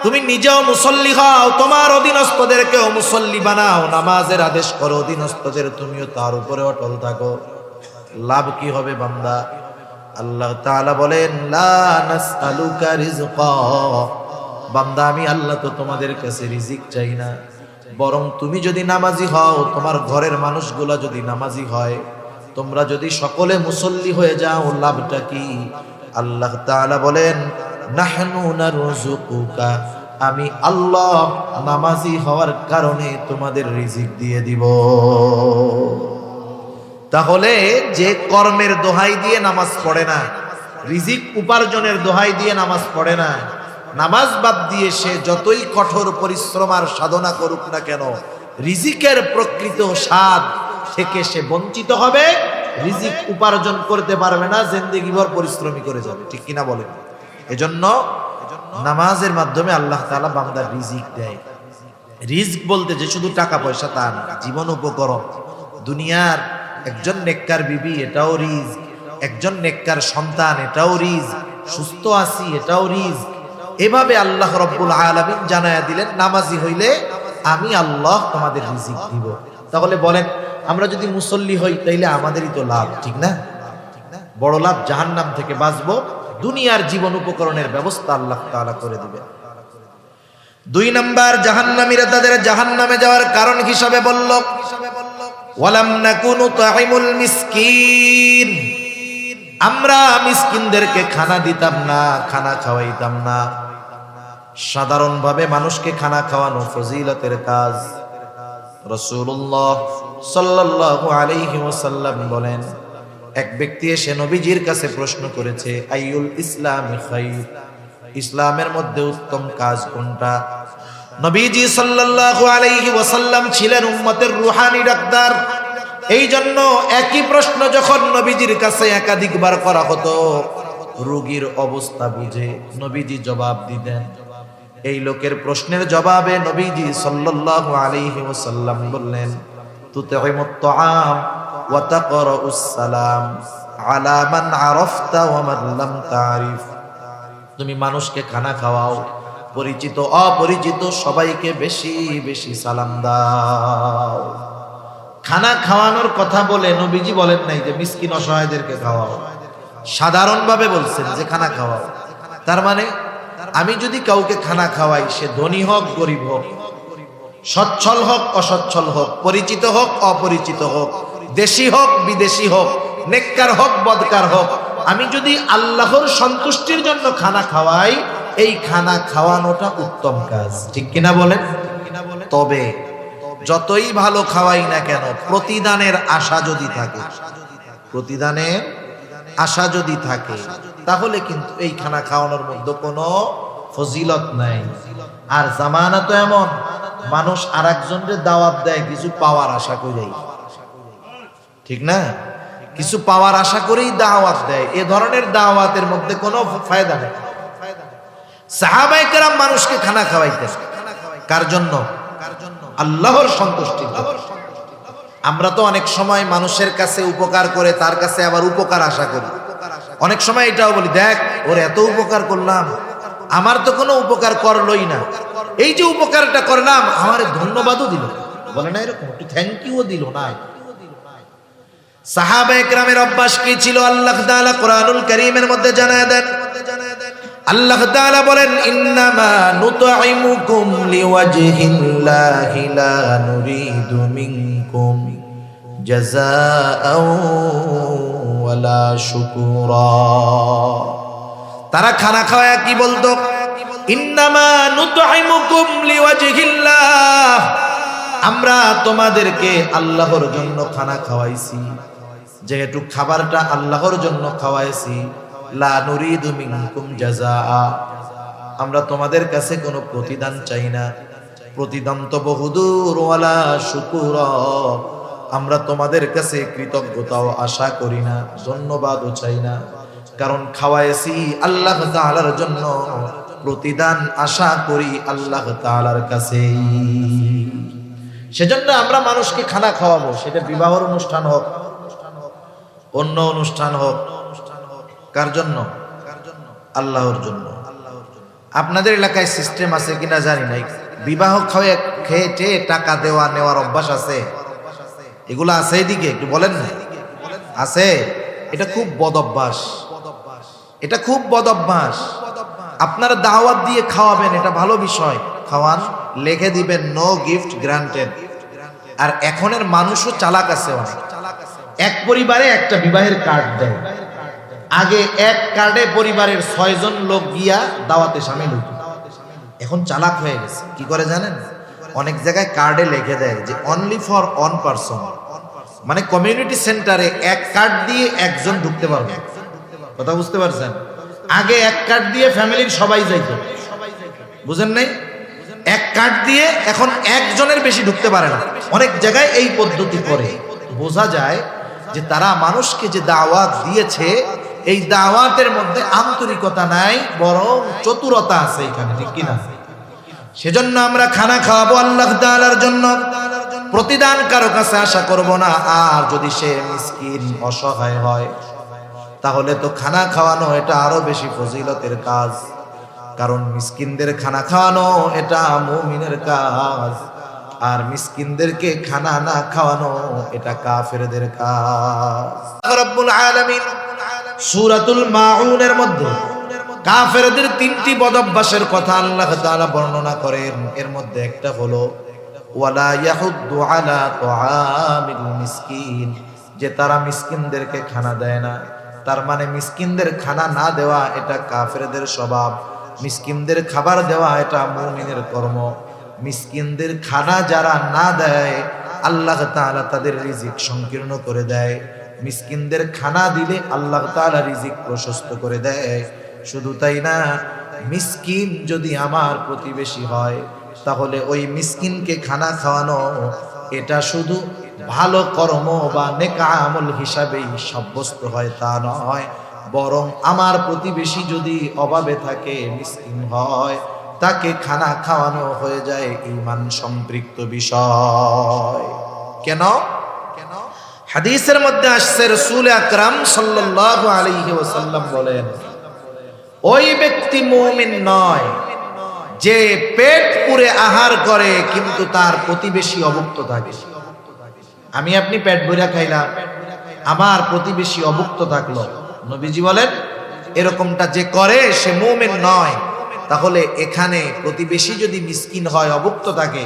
[SPEAKER 1] তুমি নিজেও মুসল্লি হও, তোমার অধীনস্থদেরকেও মুসল্লি বানাও, নামাজের আদেশ করো, অধীনস্থদের তুমিও তার উপরে অটল থাকো। লাভ কি হবে বান্দা? আল্লাহ তাআলা বলেন লা নাসআলুকা রিজকা। বান্দা আমি আল্লাহ তো তোমাদের কাছে রিজিক চাই না, বরং তুমি যদি নামাজি হও, তোমার ঘরের মানুষগুলা যদি নামাজি হয়, তোমরা যদি সকলে মুসল্লি হয়ে যাও, লাভটা কি? আল্লাহ তাআলা বলেন নাহনু নারযুকুকা, আমি আল্লাহ নামাজি হওয়ার কারণে তোমাদের রিজিক দিয়ে দিব। তাহলে যে কর্মের দোহাই দিয়ে নামাজ পড়ে না, রিজিক উপার্জনের দোহাই দিয়ে নামাজ পড়ে না, নামাজ বাদ দিয়ে সে যতই কঠোর পরিশ্রম আর সাধনা করুক না কেন, রিজিকের প্রকৃত স্বাদ থেকে সে বঞ্চিত হবে, রিজিক উপার্জন করতে পারবে না, জিন্দেগিভর পরিশ্রমী করে যাবে। ঠিক কিনা বলেন? এজন্য নামাজের মাধ্যমে আল্লাহ তাআলা বান্দার রিজিক দেয়। রিজক বলতে যে শুধু টাকা পয়সা তা না, জীবন উপকরণ। দুনিয়ার একজন নেককার বিবি, এটাও রিজক। একজন নেককার সন্তান, এটাও রিজক। সুস্থ আছি, এটাও রিজক। এভাবে আল্লাহ রাব্বুল আলামিন জানায়া দিলেন নামাজি হইলে আমি আল্লাহ তোমাদের রিজিক দিব। তাহলে বলেন আমরা যদি মুসল্লি হই তাইলে আমাদেরই তো লাভ, ঠিক না? বড় লাভ, জাহান্নাম থেকে বাঁচবো, দুনিয়ার জীবন উপকরণের ব্যবস্থা আল্লাহ তাআলা করে দিবেন। 2 নাম্বার, জাহান্নামীরা তাদের জাহান্নামে যাওয়ার কারণ হিসাবে বলল ওয়ালাম নাকুনু তু'ইমুল মিসকিন, আমরা মিসকিনদেরকে খানা দিতাম না, খানা খাওয়াইতাম না। সাধারণভাবে মানুষকে খানা খাওয়ানো ফজিলতের কাজ। রাসূলুল্লাহ সাল্লাল্লাহু আলাইহি ওয়াসাল্লাম বলেন, এক ব্যক্তি এসে নবীজির কাছে প্রশ্ন করেছে আইয়ুল ইসলামি খায়র, ইসলামের মধ্যে উত্তম কাজ কোনটা? নবীজি সাল্লাল্লাহু আলাইহি ওয়াসাল্লাম ছিলেন উম্মতের রূহানী ডাক্তার। এই জন্য একই প্রশ্ন যখন নবীজির কাছে একাধিকবার করা হতো, রোগীর অবস্থা বুঝে নবীজি জবাব দিতেন। এই লোকের প্রশ্নের জবাবে নবীজি সাল্লাল্লাহু আলাইহি ওয়াসাল্লাম বললেন তুতঈমুত তাআম ওয়া তাকরাউস সালাম আলা মান আরাফতা ওয়া মান লাম তারিফ, তুমি মানুষকে খানা খাওয়াও, পরিচিত অপরিচিত সবাইকে বেশি বেশি সালাম দাও। খানা খাওয়ানোর কথা বলে নবীজি বলেন নাই যে মিসকিন অসহায়দেরকে খাওয়াও, সাধারণভাবে বলছেন যে খানা খাওয়াও। তার মানে আমি যদি কাউকে খানা খাওয়াই, সে ধনী হোক গরিব হোক, সচ্ছল হোক অসচ্ছল হোক, পরিচিত হোক অপরিচিত হোক, দেশি হোক বিদেশি হোক, নেককার হোক বদকার হোক, আমি যদি আল্লাহর সন্তুষ্টির জন্য খানা খাওয়াই, এই খানা খাওয়ানোটা উত্তম কাজ। ঠিক কিনা বলেন? তবে যতই ভালো খাওয়াই না কেন, প্রতিদানের আশা যদি থাকে, প্রতিদানের আশা যদি থাকে, তাহলে কিন্তু এই খানা খাওয়ানোর মধ্যে কোনো ফজিলত নাই। আর জামানা তো এমন, মানুষ আর একজনের দাওয়াত দেয় কিছু পাওয়ার আশা করেই, ঠিক না? কিছু পাওয়ার আশা করেই দাওয়াত দেয়। এ ধরনের দাওয়াতের মধ্যে কোনো ফায়দা নেই। সাহাবায়ে কেরাম মানুষকে খানা খাওয়াইতেন কার জন্য? আল্লাহর সন্তুষ্টির জন্য। আমরা তো অনেক সময় মানুষের কাছে উপকার করে তার কাছে আবার উপকার আশা করি। অনেক সময় এটাও বলি, দেখ ওর এত উপকার করলাম, আমার তো কোনো উপকার করলোই না, এই যে উপকারটা করলাম আমার ধন্যবাদও দিল, বলে না এরকম, একটু থ্যাংক ইউও দিল না। সাহাবায়ে কেরামের অভ্যাস কি ছিল? আল্লাহ তাআলা কোরআনুল কারীমের মধ্যে জানায় দেন। আল্লাহ তাআলা বলেন, ইন্নামা নুতঈমুকুম লিওয়াজহিল্লাহি লা নুরিদু মিনকুম জাযাআও ওয়ালা শুকুরা। তারা খানা খাওয়া কি বলতো? ইন্নামা নুতঈমুকুম লিওয়াজহিল্লাহ, আমরা তোমাদেরকে আল্লাহর জন্য খানা খাওয়াইছি, যেহেতু খাবারটা আল্লাহর জন্য খাওয়াইছি, লা নুরিদু মিনকুম জাযাআ, আমরা তোমাদের কাছে কোনো প্রতিদান চাই না। প্রতিদান তো বহুদূর, ওয়ালা শুকুরা, আমরা তোমাদের কাছে কৃতজ্ঞতাও আশা করি না, ধন্যবাদও চাই না, কারণ খাওয়াইছি আল্লাহ তাআলার জন্য, প্রতিদান আশা করি আল্লাহ তাআলার কাছে। সেজন্য আমরা মানুষকে খানা খাওয়াবো, সেটা বিবাহের অনুষ্ঠান হোক, অন্য অনুষ্ঠান হোক, কার জন্য? আল্লাহর জন্য। আপনাদের এলাকায় সিস্টেম আছে কিনা জানি না, বিবাহ খেয়ে টাকা দেওয়া নেওয়ার অভ্যাস আছে? এগুলো আছে এদিকে? একটু বলেন না। আছে? এটা খুব বদ অভ্যাস, এটা খুব বদ অভ্যাস। আপনারা দাওয়াত দিয়ে খাওয়াবেন, এটা ভালো বিষয়, খাওয়ান, লিখে দিবেন নো গিফট গ্রান্টেড। আর এখনের মানুষও চালাক আছে অনেক। এক পরিবারে একটা বিবাহের কার্ড দেয়, আগে এক কার্ডে পরিবারের 6 জন লোক গিয়া দাওয়াতে শামিল হতো। এখন চালাক হয়ে গেছে, কি করে জানেন? অনেক জায়গায় কার্ডে লিখে দেয় যে অনলি ফর ওয়ান পারসন, মানে কমিউনিটি সেন্টারে এক কার্ড দিয়ে একজন ঢুকতে পারবে। কথা বুঝতে পারছেন? আগে এক কার্ড দিয়ে ফ্যামিলির সবাই যাইতো, বুঝেন নাই? এক কার্ড দিয়ে এখন একজনের বেশি ঢুকতে পারে না। অনেক জায়গায় এই পদ্ধতি করে। বোঝা যায় যে তারা মানুষকে যে দাওয়াত দিয়েছে, এই দাওয়াতের মধ্যে আন্তরিকতা নাই, বরং চতুরতা আছে এখানে, ঠিক কিনা? সেজন্য আমরা খানা খাওয়াবো আল্লাহ তাআলার জন্য, প্রতিদান কারো কাছে আশা করব না। আর যদি সে মিসকিন অসহায় হয়, তাহলে তো খানা খাওয়ানো এটা আরো বেশি ফজিলতের কাজ, কারণ মিসকিনদের খানা খাওয়ানো এটা মুমিনের কাজ, আর মিসকিনদেরকে খানা না খাওয়ানো এটা কাফেরদের কাজ। রব্বুল আলামিন সূরাতুল মাউনের মধ্যে কাফেরদের 3টি বদঅভ্যাসের কথা আল্লাহ তাআলা বর্ণনা করেন। এর মধ্যে একটা হলো ওয়ালা ইয়াহুদ্দু আলা তুআমিল মিসকিন, যে তারা মিসকিনদেরকে খানা দেয় না। তার মানে মিসকিনদের খানা না দেওয়া এটা কাফেরদের স্বভাব, মিসকিনদের খাবার দেওয়া এটা মুমিনের কর্ম। মিসকিনদের খানা যারা না দেয়, আল্লাহ তাআলা তাদের রিজিক সংকীর্ণ করে দেয়। মিসকিনদের খানা দিলে আল্লাহ তাআলা রিজিক প্রশস্ত করে দেয়। শুধু তাই না, মিসকিন যদি আমার প্রতিবেশী হয়, তাহলে ওই মিসকিনকে খানা খাওয়ানো এটা শুধু ভালো কর্ম বা নেক আমল হিসাবেই সাব্যস্ত হয় তা নয়, বরং আমার প্রতিবেশী যদি অভাবে থাকে, মিসকিন হয়, তাকে খানা খাওয়ানো হয়ে যায় ঈমান সম্পৃক্ত বিষয়। কেন? হাদিসের মধ্যে আসছে, রাসূল আকরাম সাল্লাল্লাহু আলাইহি ওয়াসাল্লাম বলেন, ওই ব্যক্তি মুমিন নয় যে পেট পুরে আহার করে কিন্তু তার প্রতিবেশী অভুক্ত থাকে। আমি আপনি পেট ভরে খাইলাম, আমার প্রতিবেশী অভুক্ত থাকলো, নবীজি বলেন এরকমটা যে করে সে মুমিন নয়। তাহলে এখানে প্রতিবেশী যদি মিসকিন হয়, অভুক্ত থাকে,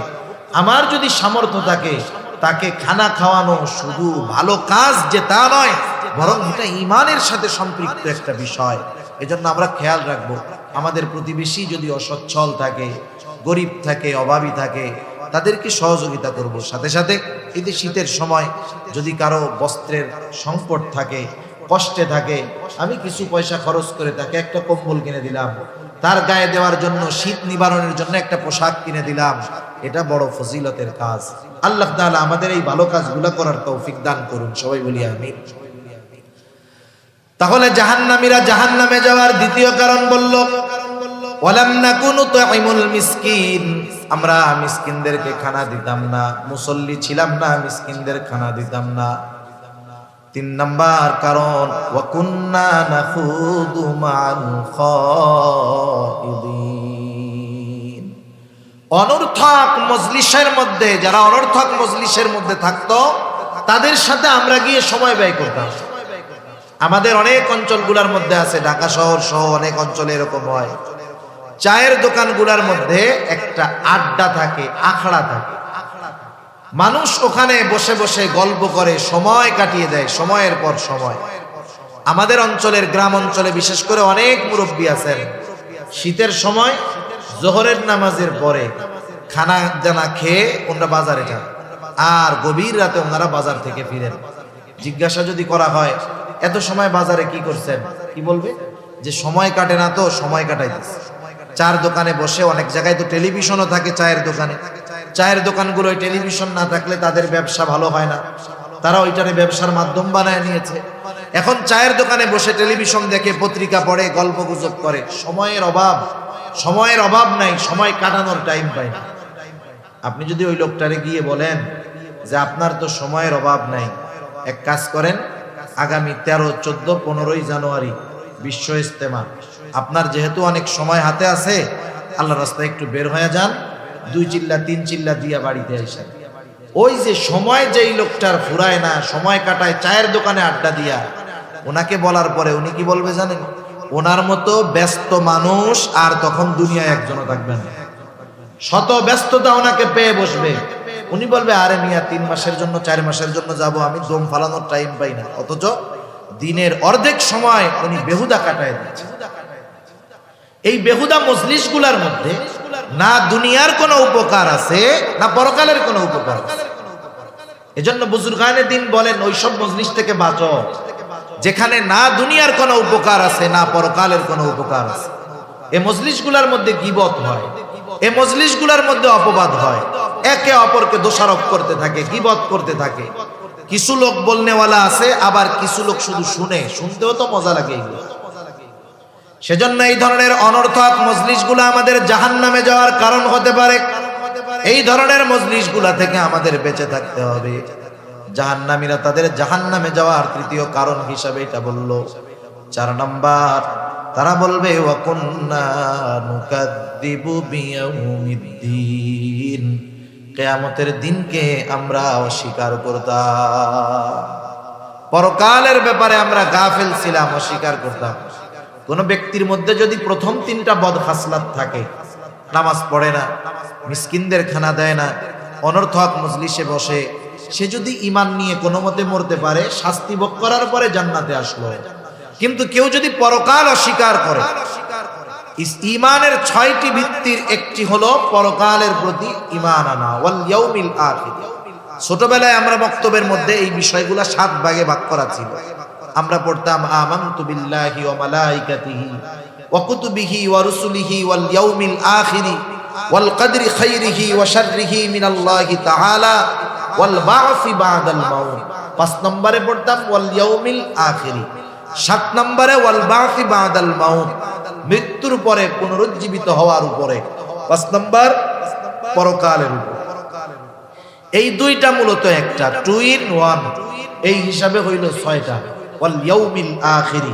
[SPEAKER 1] আমার যদি সামর্থ্য থাকে, তাকে খানা খাওয়ানো শুধু ভালো কাজ যে তা নয়, বরং এটা ঈমানের সাথে সম্পৃক্ত একটা বিষয়। এজন্য আমরা খেয়াল রাখবো, আমাদের প্রতিবেশী যদি অসচ্ছল থাকে, গরিব থাকে, অভাবী থাকে, তাদেরকে সহযোগিতা করব। সাথে সাথে এই যে শীতের সময় যদি কারো বস্ত্রের সংকট থাকে, কষ্টে থাকে, আমি কিছু পয়সা খরচ করে তাকে একটা কম্বল কিনে দিলাম, তার গায়ে দেওয়ার জন্য, শীত নিবারণের জন্য একটা পোশাক কিনে দিলাম, এটা বড় ফজিলতের কাজ। আল্লাহ তাআলা আমাদের এই ভালো কাজগুলো করার তৌফিক দান করুন, সবাই বলি আমিন। তাহলে জাহান্নামীরা জাহান্নামে যাওয়ার দ্বিতীয় কারণ বলল, ওয়ালাম নাকুনু তুইমুল মিসকিন, আমরা মিসকিনদেরকে খানা দিতাম না, মুসল্লি ছিলাম না, মিসকিনদের খানা দিতাম না। 3 নাম্বার কারণ, ওয়া কুন্না নাখুদু মা'আল খাইদিন, অনর্থক মজলিসের মধ্যে, যারা অনর্থক মজলিসের মধ্যে থাকতো তাদের সাথে আমরা গিয়ে সময় ব্যয় করতাম। আমাদের অনেক অঞ্চলগুলোর মধ্যে আছে, ঢাকা শহর সহ অনেক অঞ্চলে এরকম হয়, চায়ের দোকানগুলোর মধ্যে একটা আড্ডা থাকে, আখড়া থাকে, মানুষ ওখানে বসে বসে গল্প করে সময় কাটিয়ে দেয়, সময়ের পর সময়। আমাদের অঞ্চলের গ্রাম অঞ্চলে বিশেষ করে অনেক মুরব্বী আছেন, শীতের সময় জোহরের নামাজের পরে খানা দানা খেয়ে ওনারা বাজারে যান, আর গভীর রাতে ওনারা বাজার থেকে ফিরেন। জিজ্ঞাসা যদি করা হয় এত সময় বাজারে কি করছেন, কি বলবে? যে সময় কাটে না তো সময় কাটাইতেছে। চার দোকানে বসে, অনেক জায়গায় তো টেলিভিশনও থাকে চায়ের দোকানে, চায়ের দোকানগুলো টেলিভিশন না থাকলে তাদের ব্যবসা ভালো হয় না, তারা ওইটারে ব্যবসার মাধ্যম বানায় নিয়েছে। এখন চায়ের দোকানে বসে টেলিভিশন দেখে, পত্রিকা পড়ে, গল্প গুজব করে। সময়ের অভাব, সময়ের অভাব নাই, সময় কাটানোর টাইম পায় না। আপনি যদি ওই লোকটারে গিয়ে বলেন যে আপনার তো সময়ের অভাব নাই, এক কাজ করেন, আগামী 13, 14, 15ই জানুয়ারি বিশ্ব ইজতেমা, আপনার যেহেতু অনেক সময় হাতে আছে, আল্লাহর রাস্তায় একটু বের হয়ে যান, 2 চিল্লা 3 চিল্লা দিয়া বাড়িতে আইসেন। ওই যে সময় যেই লোকটার ফুরায় না, সময় কাটায় চায়ের দোকানে আড্ডা দিয়া, ওনাকে বলার পরে উনি কি বলবে জানেন? ওনার মতো ব্যস্ত মানুষ আর তখন দুনিয়ায় একজনও থাকবেন না। শত ব্যস্ততা ওনাকে পেয়ে বসবে, উনি বলবে আরে মিয়া 3 মাসের জন্য 4 মাসের জন্য যাব, আমি দম ফালানোর টাইম পাই না। অথচ দিনের অর্ধেক সময় উনি বেহুদা কাটায় দিচ্ছে। এই বেহুদা মজলিসগুলোর মধ্যে না দুনিয়ার কোনো উপকার আছে, না পরকালের কোনো উপকার আছে। এজন্য বুজুর্গানে দিন বলেন, ওইসব মজলিস থেকে বাঁচো যেখানে না দুনিয়ার কোনো উপকার আছে, না পরকালের কোনো উপকার আছে। এই মজলিসগুলোর মধ্যে গীবত হয়, এই মজলিসগুলোর মধ্যে অপবাদ হয়, একে অপরকে দোষারোপ করতে থাকে, গীবত করতে থাকে। কিছু লোক বলনেওয়ালা আছে, আবার কিছু লোক শুধু শুনে, শুনতেও তো মজা লাগে এগুলো। সেজন্য এই ধরনের অনর্থক মজলিসগুলো আমাদের জাহান্নামে যাওয়ার কারণ হতে পারে। এই ধরনের মজলিসগুলা থেকে আমাদের বেঁচে থাকতে হবে। জাহান্নামীরা তাদের জাহান্নামে যাওয়ার তৃতীয় কারণ হিসাবে এটা বলল। 4 নাম্বার, তারা বলবে ওয়া কুন্না নুকাদ্দিবু বিয়াউমিদ্দিন, কিয়ামতের দিনকে আমরা অস্বীকার করতাম। পরকালের ব্যাপারে আমরা গাফিল ছিলাম, অস্বীকার করতাম। কোন ব্যক্তির মধ্যে যদি প্রথম 3টা বদ খাসলাত থাকে, নামাজ পড়ে না, মিসকিনদের খানা দেয় না, অনর্থক মজলিসে বসে, সে যদি ঈমান নিয়ে কোনো মতে মরতে পারে, শাস্তি ভোগ করার পরে জান্নাতে আসলো। কিন্তু কেউ যদি পরকাল অস্বীকার করে, ঈমানের 6টি ভিত্তির একটি হলো পরকালের প্রতি ঈমান আনা, ওয়াল ইয়াউমিল আখির। ছোটবেলায় আমরা বক্তব্যের মধ্যে এই বিষয়গুলো 7 ভাগে ভাগ করা ছিল। আমরা পড়তাম আমানতু বিল্লাহি ওয়া মালাইকাতিহি ওয়া কুতুবিহি ওয়া রুসুলিহি ওয়াল ইয়াউমিল আখির ওয়াল কদরি খাইরিহি ওয়া শাররিহি মিনাল্লাহি তাআলা ওয়াল বা'সি বা'দাল মাউত। 5 নম্বরে পড়তাম ওয়াল ইয়াউমিল আখির। 7 নম্বরে ওয়াল বা'সি বা'দাল মাউত, মৃত্যুর পরে পুনরুজ্জীবিত হওয়ার উপরে। 5 নম্বর পরকালের উপর। এই 2টা মূলত একটা 2 in 1, এই হিসাবে হইল 6টা। ওয়াল ইয়াউমিল আখির,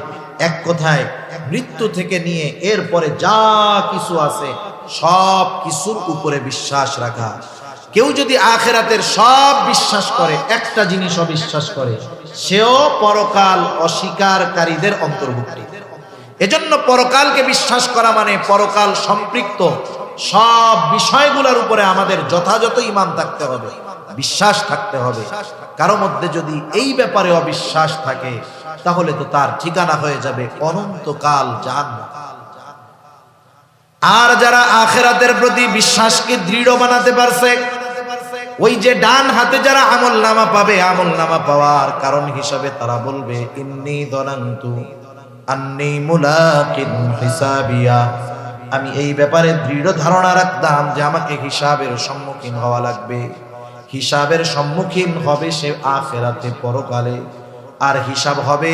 [SPEAKER 1] এক কথায় মৃত্যু থেকে নিয়ে এরপরে যা কিছু আছে সব কিছুর উপরে বিশ্বাস রাখা। কেউ যদি আখিরাতের সব বিশ্বাস করে, একটা জিনিস অবিশ্বাস করে, সেও পরকাল অস্বীকারীদের অন্তর্ভুক্ত। এজন্য পরকালকে বিশ্বাস করা মানে পরকাল সম্পৃক্ত সব বিষয়গুলোর উপরে আমাদের যথাযথ ঈমান থাকতে হবে, বিশ্বাস থাকতে হবে। কারো মধ্যে যদি এই ব্যাপারে অবিশ্বাস থাকে, তাহলে তো তার ঠিকানা হয়ে যাবে অনন্তকাল জাহান্নাম। আর যারা আখিরাতের প্রতি বিশ্বাসকে দৃঢ় বানাতে পারছে, ওই যে ডান হাতে যারা আমলনামা পাবে, আমলনামা পাওয়ার কারণ হিসাবে তারা বলবে ইন্নী যানানতু আন্নী মুলাকিন হিসাবিয়া, আমি এই ব্যাপারে দৃঢ় ধারণা রাখতাম যে আমাকে হিসাবের সম্মুখীন হওয়া লাগবে। হিসাবের সম্মুখীন হবে সে আখিরাতে, পরকালে। আর হিসাব হবে,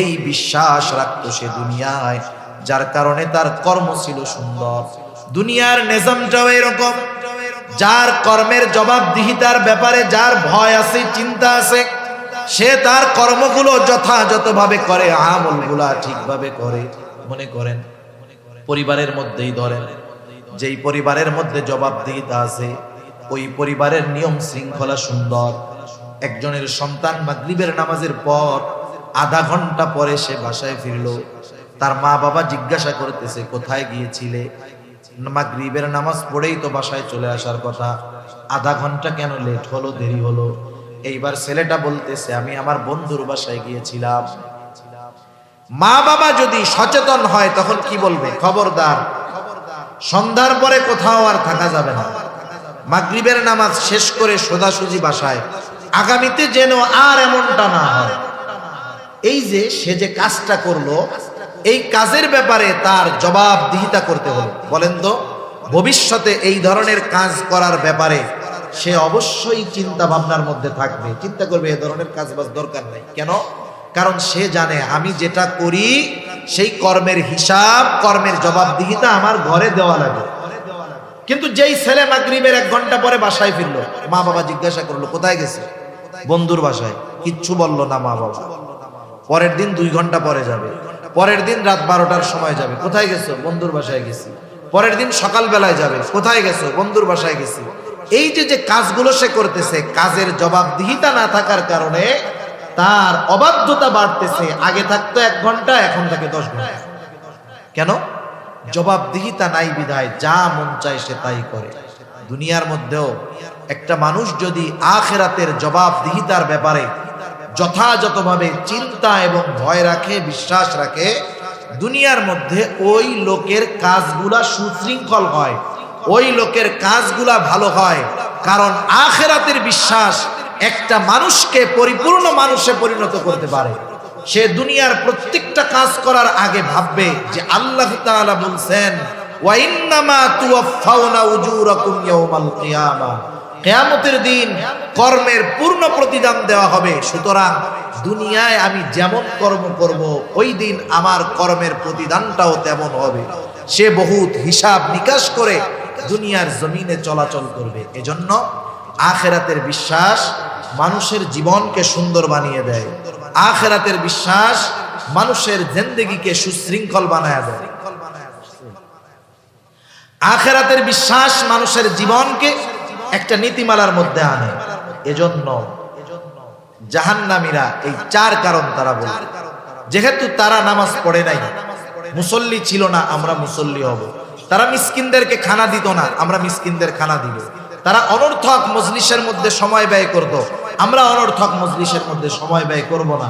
[SPEAKER 1] এই বিশ্বাস রাখতো সে দুনিয়ায়, যার কারণে তার কর্ম ছিল সুন্দর। দুনিয়ার নিজামটাও এরকম, যার কর্মের জবাবদিহিতার ব্যাপারে যার ভয় আছে, চিন্তা আছে, সে তার কর্মগুলো যথাযথভাবে করে, আমলগুলা ঠিকভাবে করে। মনে করেন পরিবারের মধ্যেই ধরেন, যেই পরিবারের মধ্যে জবাবদিহিতা আছে, ওই পরিবারের নিয়ম শৃঙ্খলা সুন্দর। একজনের সন্তান মাগরিবের নামাজের পর আধা ঘন্টা পরে সে বাসায় ফিরলো, তার মা বাবা জিজ্ঞাসা করতেছে কোথায় গিয়েছিলে? মাগরিবের নামাজ পড়েই তো বাসায় চলে আসার কথা, আধা ঘন্টা কেন লেট হলো, দেরি হলো? এইবার ছেলেটা বলতেছে আমি আমার বন্ধুর বাসায় গিয়েছিলাম। মা বাবা যদি সচেতন হয় তখন কি বলবে? খবরদার, সন্ধ্যার পরে কোথাও আর থাকা যাবে না, মাগরিবের নামাজ শেষ করে সোজাসুজি বাসায়, আগামীতে যেন আর এমনটা না হয়। এই যে সে যে কাজটা করলো, এই কাজের ব্যাপারে তার জবাবদিহিতা করতে হলো। বলেন তো, ভবিষ্যতে এই ধরনের কাজ করার ব্যাপারে সে অবশ্যই চিন্তা ভাবনার মধ্যে থাকবে, চিন্তা করবে এ ধরনের কাজ বাজ দরকার নেই। কেন? কারণ সে জানে আমি যেটা করি সেই কর্মের হিসাব, কর্মের জবাবদিহিতা আমার ঘরে দেওয়া লাগে। কিন্তু যেই ছেলে মাগরিবের 1 ঘন্টা পরে বাসায় ফিরলো, মা বাবা জিজ্ঞাসা করলো কোথায় গেছে? বন্ধুর বাসায়। কিচ্ছু বলল না মা বাবা। পরের দিন 2 ঘন্টা পরে যাবে, পরের দিন রাত 12টার সময় যাবে, কোথায় গেছো? বন্ধুর বাসায় গেছি। পরের দিন সকাল বেলায় যাবে, কোথায় গেছো? বন্ধুর বাসায় গেছি। এই যে কাজগুলো সে করতেছে, কাজের জবাবদিহিতা না থাকার কারণে তার অবাধ্যতা বাড়তেছে। আগে থাকতো 1 ঘন্টা, এখন থাকে 10 ঘন্টা। কেন? জবাবদিহিতা নাই বিধায় যা মন চায় সে তাই করে। দুনিয়ার মধ্যেও একটা মানুষ যদি আখিরাতের জবাবদিহিতার ব্যাপারে যথাযথভাবে চিন্তা এবং ভয় রাখে, বিশ্বাস রাখে, দুনিয়ার মধ্যে ওই লোকের কাজগুলা সুশৃঙ্খল হয়, ওই লোকের কাজগুলা ভালো হয়। কারণ আখিরাতের বিশ্বাস একটা মানুষকে পরিপূর্ণ মানুষে পরিণত করতে পারে। সে দুনিয়ার প্রত্যেকটা কাজ করার আগে ভাববে যে আল্লাহ তাআলা বলছেন ওয়া ইন্নামা তুওয়াফাউনা উজুরাকুম ইয়াওমাল কিয়ামাহ, কিয়ামতের দিন কর্মের পূর্ণ প্রতিদান দেওয়া হবে। সুতরাং দুনিয়ায় আমি যেমন কর্ম করব, ওই দিন আমার কর্মের প্রতিদানটাও তেমন হবে। সে বহুত হিসাব নিকাশ করে দুনিয়ার জমিনে চলাচল করবে। এজন্য আখিরাতের বিশ্বাস মানুষের জীবনকে সুন্দর বানিয়ে দেয়। আখিরাতের বিশ্বাস মানুষের জিন্দেগিকে সুশৃঙ্খল বানায় দেয়। আখিরাতের বিশ্বাস মানুষের জীবনকে একটা নীতিমালার মধ্যে আনে। এজন্য জাহান্নামীরা এই 4 কারণ তারা বলে, যেহেতু তারা নামাজ পড়ে নাই, মুসল্লি ছিল না, আমরা মুসল্লি হব। তারা মিসকিনদেরকে খানা দিত না, আমরা মিসকিনদের খানা দিব। তারা অনর্থক মজলিসের মধ্যে সময় ব্যয় করত, আমরা অনর্থক মজলিসের মধ্যে সময় ব্যয় করব না।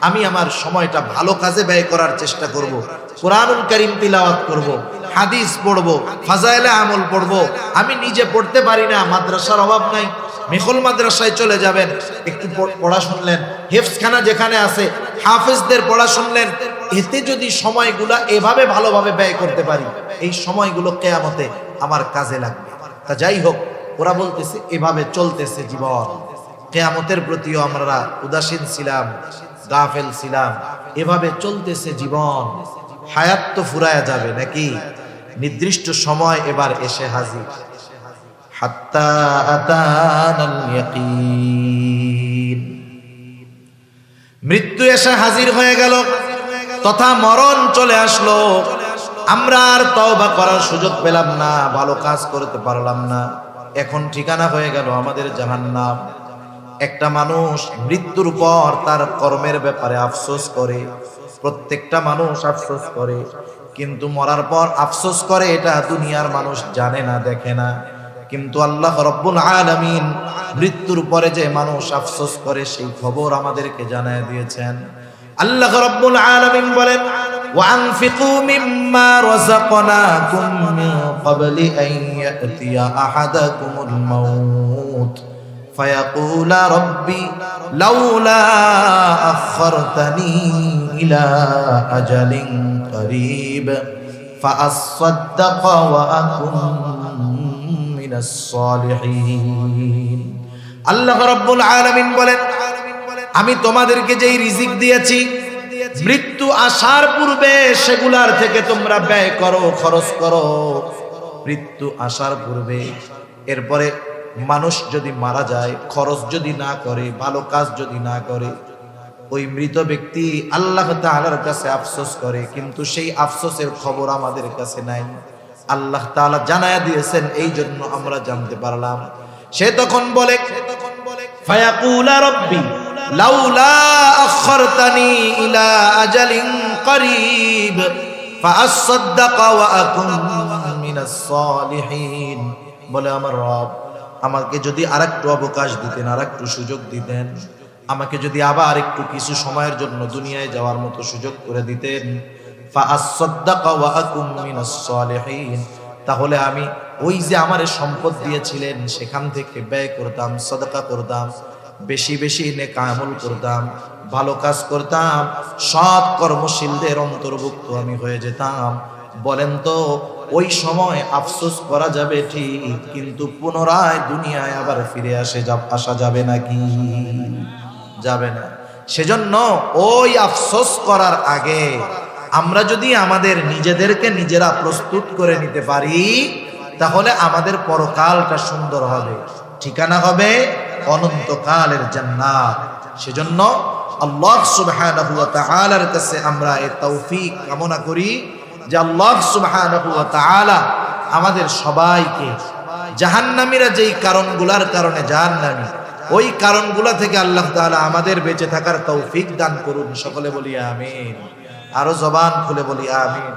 [SPEAKER 1] আমি আমার সময়টা ভালো কাজে ব্যয় করার চেষ্টা করব। কোরআনুল কারীম তিলাওয়াত করব, হাদিস পড়ব, ফাজাইলে আমল পড়ব। আমি নিজে পড়তে পারি না, মাদ্রাসার অভাব নাই, মেখল মাদ্রাসায় চলে যাবেন, একটু পড়া শুনলেন, হেফজখানা যেখানে আছে হাফেজদের পড়া শুনলেন। এতে যদি সময়গুলা এভাবে ভালোভাবে ব্যয় করতে পারি, এই সময়গুলো কিয়ামতে আমার কাজে লাগবে। তা যাই হোক, ওরা বলতেছে এভাবে চলতেছে জীবন, কিয়ামতের প্রতিও আমরা উদাসীন ছিলাম, গাফেল ছিলাম, এভাবে চলতেছে জীবন। হায়াত তো ফুরায়া যাবে নাকি? নির্দিষ্ট সময় এবার এসে হাজির। হাত্তা আতানাল ইয়াকিন, মৃত্যু এসে হাজির হয়ে গেল, তথা মরণ চলে আসলো। আমরা আর তওবা করার সুযোগ পেলাম না, ভালো কাজ করতে পারলাম না। এখন ঠিকানা হয়ে গেল আমাদের জাহান্নাম। একটা মানুষ মৃত্যুর পর তার কর্মের ব্যাপারে আফসোস করে, প্রত্যেকটা মানুষ আফসোস করে, কিন্তু মরার পর আফসোস করে এটা দুনিয়ার মানুষ জানে না, দেখে না। কিন্তু আল্লাহ রাব্বুল আলামিন মৃত্যুর পরে যে মানুষ আফসোস করে সেই খবর আমাদেরকে জানায় দিয়েছেন। আল্লাহ রাব্বুল আলামিন বলেন ওয়ানফিকু মিম্মা রাযাকনাকুম মিন ক্বাবলি আন ইয়াতিয়া আহাদাকুমুল মাউত ফায়াকুলা রাব্বি লাউলা আখখারতানি ইলা আজালিন করিব ফাআসাদদাকা ওয়া আকুন মিনাস সালিহিন। আল্লাহ রাব্বুল আলামিন বলেন আমি তোমাদেরকে যেই রিজিক দিয়েছি মৃত্যু আসার পূর্বে সেগুলার থেকে তোমরা ব্যয় করো, খরচ করো। মৃত্যু আসার পূর্বে, এরপরে মানুষ যদি মারা যায়, খরচ যদি না করে, ভালো কাজ যদি না করে, ওই মৃত ব্যক্তি আল্লাহ তাআলার কাছে আফসোস করে, কিন্তু সেই আফসোসের খবর আমাদের কাছে নাই। আল্লাহ তাআলা জানায়া দিয়েছেন, এই জন্য আমরা জানতে পারলাম। সে তখন বলে, ফায়াকুলা রব্বি লাউলা আখরতানি ইলা আজালিন করিব ফাআসাদদাকা ওয়া আকুন মিনাস সালিহিন। বলে, আমার রব, আমাকে যদি আরেকটু অবকাশ দিতেন, আরেকটু সুযোগ দিতেন, আমাকে যদি আবার একটু কিছু সময়ের জন্য দুনিয়ায় যাওয়ার মতো সুযোগ করে দিতেন, ফাআসাদদাকা ওয়া আকুন মিনাস সালিহিন, তাহলে আমি ওই যে আমারে সম্পদ দিয়েছিলেন সেখান থেকে ব্যয় করতাম, সদকা করতাম, বেশি বেশি নেক আমল করতাম, ভালো কাজ করতাম, সৎ কর্মশীলদের অন্তর্ভুক্ত আমি হয়ে যেতাম। বলেন তো, ওই সময় আফসোস করা যাবে ঠিক, কিন্তু পুনরায় দুনিয়ায় আবার ফিরে আসা যাবে নাকি? যাবে না। সেজন্য ওই আফসোস করার আগে আমরা যদি আমাদের নিজেদেরকে নিজেরা প্রস্তুত করে নিতে পারি, তাহলে আমাদের পরকালটা সুন্দর হবে, ঠিকানা হবে অনন্তকালের জান্নাত। সেজন্য আল্লাহ সুবহানাহু ওয়া তাআলার কাছে আমরা এই তৌফিক কামনা করি যে আল্লাহ সুবহানাহু ওয়া তাআলা আমাদের সবাইকে জাহান্নামীরা যেই কারণগুলোর কারণে জাহান্নামী, ওই কারণগুলো থেকে আল্লাহ তাআলা আমাদের বেঁচে থাকার তৌফিক দান করুন। সকলে বলি আমিন। আরো জবান খুলে বলি আমিন।